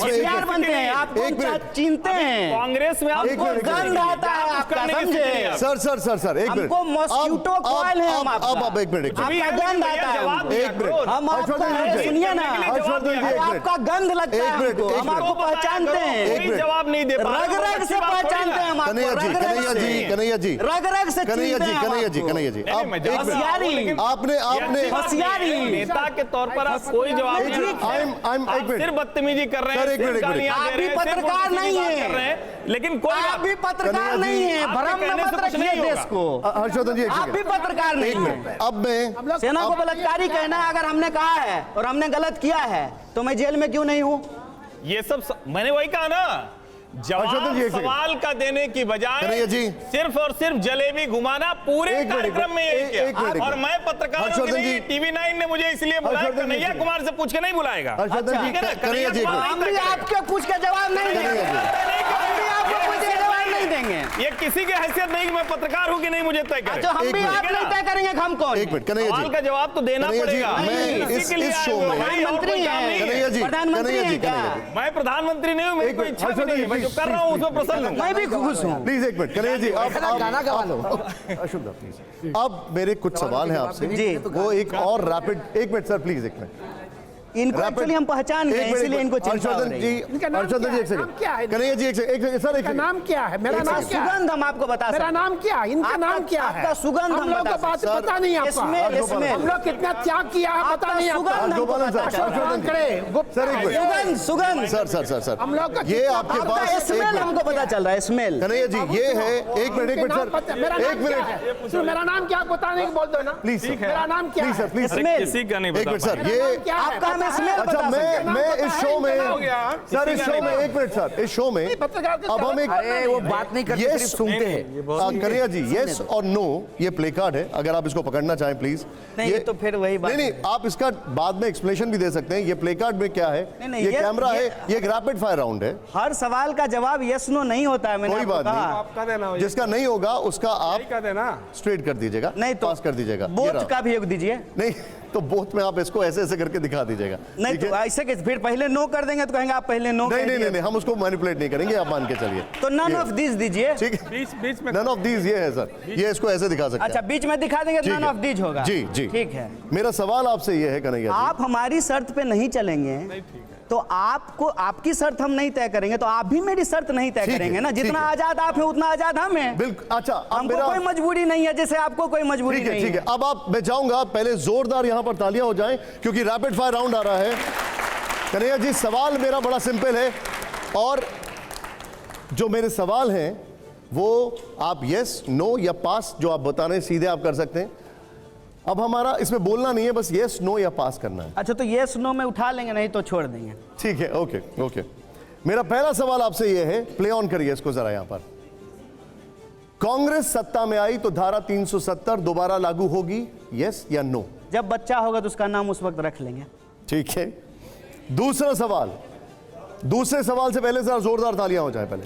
होशियार बनते हैं, आपको चीनते हैं। कांग्रेस में हमको गंध आता है आपका, समझे? सर, एक मिनट। हमको मॉस्किटो कॉइल है हम आपका। अब एक मिनट, आपका गंध आता है हमको। एक मिनट। हम आपका हर्षवर्धन जी, सुनिए ना, हर्षवर्धन जी, एक मिनट। आपका गंध लगता है एक मिनट, हमको, एक हम मिनट। आपको पहचानते हैं। एक मिनट। जवाब नहीं दे पा रहे। रग रग से पहचानते हैं हम आपको, कन्हैया जी, रग रग कन्हैया से। जी, कन्हैया जी, रग रग से कन्हैया चीनते जी, हैं हम कन्हैया जी, आपको। कन्हैया जी, नहीं, आप मैं एक जवाब मिनट। होशियारी। आपने होशियारी। नेता के तौर पर आप कोई जवाब नहीं दे रहे। I'm- आप एक मिनट। सिर्फ बदतमीजी कर रहे हैं, सर, एक सिर्फ मिनट, एक मिनट। गालियां आप दे भी रहे हैं, सिर्फ पत्रकार उल्टी-सीधी नहीं बात हैं। कर रहे हैं, लेकिन कोई आप भी पत्रकार कन्हैया जी, नहीं है, आपके भ्रम में कहने से मत कुछ नहीं रखिए देश होगा। को। हर्षवर्धन जी, एक आप भी सेकंड। पत्रकार नहीं एक हैं। मिनट। अब मैं सेना को बलात्कारी कहना है, अगर हमने कहा है और हमने गलत किया है तो मैं जेल में क्यों नहीं हूं? ये सब मैंने वही कहा ना, हर्षवर्धन जी, जवाब एक सेकंड। सवाल का देने की बजाय कन्हैया जी। सिर्फ और सिर्फ जलेबी घुमाना पूरे एक मिनट, कार्यक्रम में यही एक किया। मिनट। और मैं पत्रकारों के हर्षवर्धन लिए जी। TV9 ने मुझे इसलिए बुलाया, हर्षवर्धन जी, कन्हैया ठीक है। कुमार से पूछ के नहीं बुलाएगा। हर्षवर्धन जी, ठीक है ना? कन्हैया जी, एक कुमार मिनट। हम नहीं भी तय आपके पूछ के जवाब नहीं कन्हैया देंगे, जी। हम भी आपको पूछ के जवाब नहीं देंगे। ये किसी की हैसियत नहीं कि मैं पत्रकार हूं कि नहीं मुझे तय करे। अच्छा, हम एक भी मिनट। आप नहीं तय करेंगे कि हम कौन एक हैं? मिनट, कन्हैया सवाल जी, का जवाब तो देना कन्हैया जी, पड़ेगा। मैं किसी इस के लिए शो आए हुए में हैं, और कोई काम नहीं है। कन्हैया जी, प्रधानमंत्री कन्हैया जी, हैं क्या? कन्हैया जी। मैं प्रधानमंत्री नहीं हूँ, मेरी कोई इच्छा भी नहीं है, मैं जो कर रहा हूँ उसमें प्रसन्न हूँ। मैं भी खुश हूँ। प्लीज एक मिनट कन्हैया जी, गाना गवा लो। अशुभ प्लीज, अब मेरे कुछ सवाल हैं आपसे जी। वो एक और रैपिड, एक मिनट सर प्लीज, एक मिनट इनको एक्चुअली हम पहचान गए, इसलिए इनको चिंता हो हर्षवर्धन रही जी, है। इनका नाम हर्षवर्धन जी क्या एक है? नाम क्या है? सेकंड, कन्हैया जी एक सेकंड, सर एक इनका नाम क्या है? मेरा नाम क्या है? सुगंध हम आपको बता सकते मेरा हैं। नाम क्या है? इनका नाम क्या है? आपका सुगंध हम हम लोग बता को बात सकते हैं। पता नहीं आपका। इसमें हम लोग कितना त्याग किया है पता नहीं आपका। सुगंध हमको गोपालन सर, पता चल रहा है। हर्षवर्धन जी। सर एक मिनट, सुगंध सर हम लोग का ये कितना आपके आपका पास स्मेल एक हमको पता चल रहा है, स्मेल। कन्हैया जी ये है, एक मिनट सर, मेरा एक नाम क्या मिनट है? सिर्फ मेरा नाम क्या बता नहीं बोल दो ना। प्लीज मेरा नाम क्या प्लीज सर है? प्लीज अरे स्मेल। किसी का नहीं एक बता मिनट सर, पाएंगे। ये क्या है? आपका हमें पता स्मेल है? अच्छा मैं इस शो में सर, इस शो में एक मिनट सर, इस शो में पत्रकार के अब हम एक अरे वो बात नहीं करते, Yes, सिर्फ सुनते हैं। कन्हैया जी यस और नो ये प्ले कार्ड है, अगर आप इसको पकड़ना चाहें प्लीज। नहीं, तो फिर वही बात नहीं, आप इसका बाद में एक्सप्लेनेशन भी दे सकते हैं। ये प्ले कार्ड में क्या है, नहीं, ये ये- कैमरा है, ये- ये एक रैपिड फायर राउंड है, हर सवाल का जवाब यस नो नहीं होता है। मैंने कोई आपको बात कहा। नहीं। आपका देना हो, जिसका नहीं होगा उसका आप का देना। स्ट्रेट कर दीजिएगा, नहीं तो पास कर दीजिएगा। ये बोथ रहा। का भी योग दीजिए। नहीं तो बोथ में आप इसको ऐसे ऐसे करके दिखा दीजिएगा। नहीं ठीक तो है? ऐसे कैसे, फिर पहले नो कर देंगे तो कहेंगे आप पहले नो नहीं कह नहीं दिए। नहीं, हम उसको मैनिपुलेट नहीं करेंगे, आप मान के चलिए। तो नन ये- ऑफ दिस दीजिए। ठीक है, बीच में नन ऑफ दीज ये है सर, ये इसको ऐसे दिखा सकते हैं। अच्छा, बीच में दिखा देंगे तो ठीक नन है। ऑफ दिस होगा। जी जी ठीक है। मेरा सवाल आपसे ये है कन्हैया जी, आप हमारी शर्त पे नहीं चलेंगे तो आपको, आपकी शर्त हम नहीं तय करेंगे तो आप भी मेरी शर्त नहीं तय ठीक है, करेंगे ना। ठीक जितना है। आजाद आप हैं उतना आजाद हम हैं। बिल्कुल। अच्छा अब हमको मेरा कोई मजबूरी नहीं है, जैसे आपको कोई मजबूरी ठीक है, नहीं ठीक है। अब आप, मैं चाहूंगा पहले जोरदार यहां पर तालियां हो जाएं क्योंकि रैपिड फायर राउंड आ रहा है। कन्हैया जी सवाल मेरा बड़ा सिंपल है और जो मेरे सवाल हैं वो आप यस नो या पास जो आप बता रहे हैं सीधे आप कर सकते हैं। अब हमारा इसमें बोलना नहीं है, बस यस नो या पास करना है। अच्छा, तो यस नो में उठा लेंगे, नहीं तो छोड़ देंगे। ठीक है, ओके ओके। मेरा पहला सवाल आपसे यह है, प्ले ऑन करिए इसको जरा यहां पर। कांग्रेस सत्ता में आई तो धारा 370 दोबारा लागू होगी, यस या नो? जब बच्चा होगा तो उसका नाम उस वक्त रख लेंगे। ठीक है। दूसरा सवाल, दूसरे सवाल से पहले जरा जोरदार तालियां हो जाए पहले।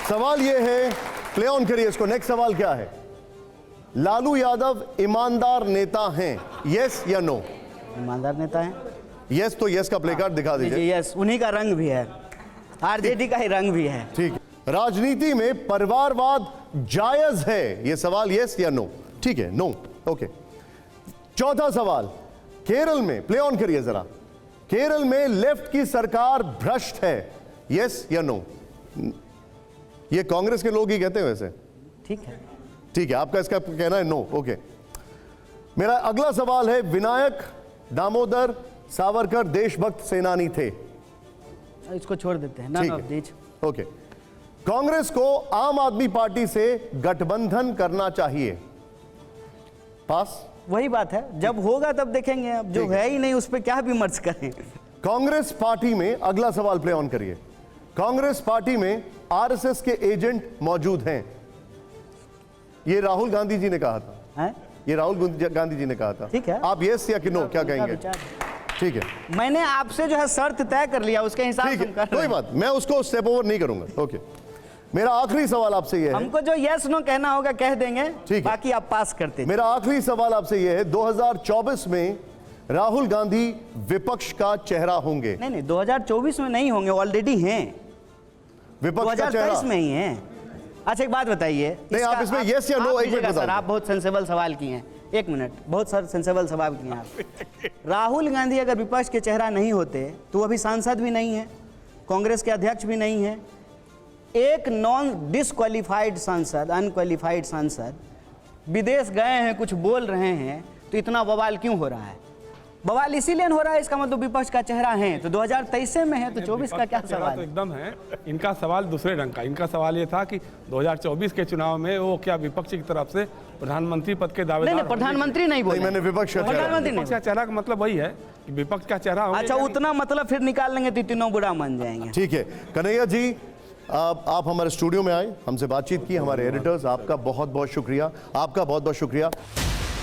सवाल यह है, प्ले ऑन करिए इसको। नेक्स्ट सवाल क्या है? लालू यादव ईमानदार नेता हैं, यस या नो? ईमानदार नेता है। यस तो यस का प्ले कार्ड दिखा दीजिए। यस, उन्हीं का रंग भी है, आरजेडी का ही रंग भी है। ठीक है। राजनीति में परिवारवाद जायज है, यह सवाल यस या नो? ठीक है, नो। ओके। चौथा सवाल, केरल में, प्ले ऑन करिए जरा, केरल में लेफ्ट की सरकार भ्रष्ट है, यस या नो? ये कांग्रेस के लोग ही कहते हैं वैसे। ठीक है। ठीक है, आपका इसका कहना है नो। ओके। मेरा अगला सवाल है, विनायक दामोदर सावरकर देशभक्त सेनानी थे, इसको छोड़ देते हैं, नन ठीक ऑफ है। दिस। ओके। कांग्रेस को आम आदमी पार्टी से गठबंधन करना चाहिए, पास? वही बात है, जब होगा तब देखेंगे, अब जो ठीक है ही नहीं उस पर क्या विमर्श करें। कांग्रेस पार्टी में, अगला सवाल प्ले ऑन करिए, कांग्रेस पार्टी में आरएसएस के एजेंट मौजूद हैं, ये राहुल गांधी जी ने कहा था, हैं? ये राहुल गांधी जी ने कहा था। ठीक है। आप यस या कि नो क्या कहेंगे? विचार। ठीक है, मैंने आपसे जो है शर्त तय कर लिया, उसके हिसाब ठीक से है, हम कर रहे कोई हैं। बात, मैं उसको स्टेप ओवर नहीं करूंगा। ओके। मेरा आखिरी सवाल आपसे यह है, हमको जो यस नो कहना होगा कह देंगे, ठीक है। बाकी आप पास करते मेरा आखिरी सवाल आपसे यह है, 2024 में राहुल गांधी विपक्ष का चेहरा होंगे? नहीं, 2024 में नहीं होंगे, ऑलरेडी हैं, विपक्ष का 2023 चेहरा में ही हैं। अच्छा, एक बात बताइए, नहीं, आप इसमें yes या no एक मिनट दीजिएगा बता सर, दो। आप बहुत सेंसेबल सवाल किए हैं। एक मिनट, बहुत सारे सेंसेबल सवाल किए हैं आप। राहुल गांधी अगर विपक्ष के चेहरा नहीं होते तो वो अभी सांसद भी नहीं है, कांग्रेस के अध्यक्ष भी नहीं है। एक नॉन डिसक्वालीफाइड सांसद, अनक्वालीफाइड सांसद विदेश गए हैं, कुछ बोल रहे हैं, तो इतना बवाल क्यों हो रहा है? बवाल इसीलिए हो रहा है, इसका मतलब विपक्ष का चेहरा है, तो 2023 में है, तो 24 का क्या चेहरा सवाल तो है? एकदम है। इनका सवाल दूसरे ढंग का, इनका सवाल ये था कि 2024 के चुनाव में वो क्या विपक्ष की तरफ से प्रधानमंत्री पद के दावेदार नहीं, प्रधानमंत्री नहीं बोले। नहीं, मैंने विपक्ष का चेहरा, प्रधानमंत्री विपक्ष नहीं। का चेहरा का मतलब वही है कि विपक्ष का चेहरा होंगे, अच्छा, यानी- उतना मतलब फिर निकाल लेंगे तो तीनों बुरा मान जाएंगे। ठीक है। कन्हैया जी, आप हमारे स्टूडियो में आए, हमसे बातचीत की, हमारे एडिटर्स, आपका बहुत बहुत शुक्रिया, आपका बहुत बहुत शुक्रिया।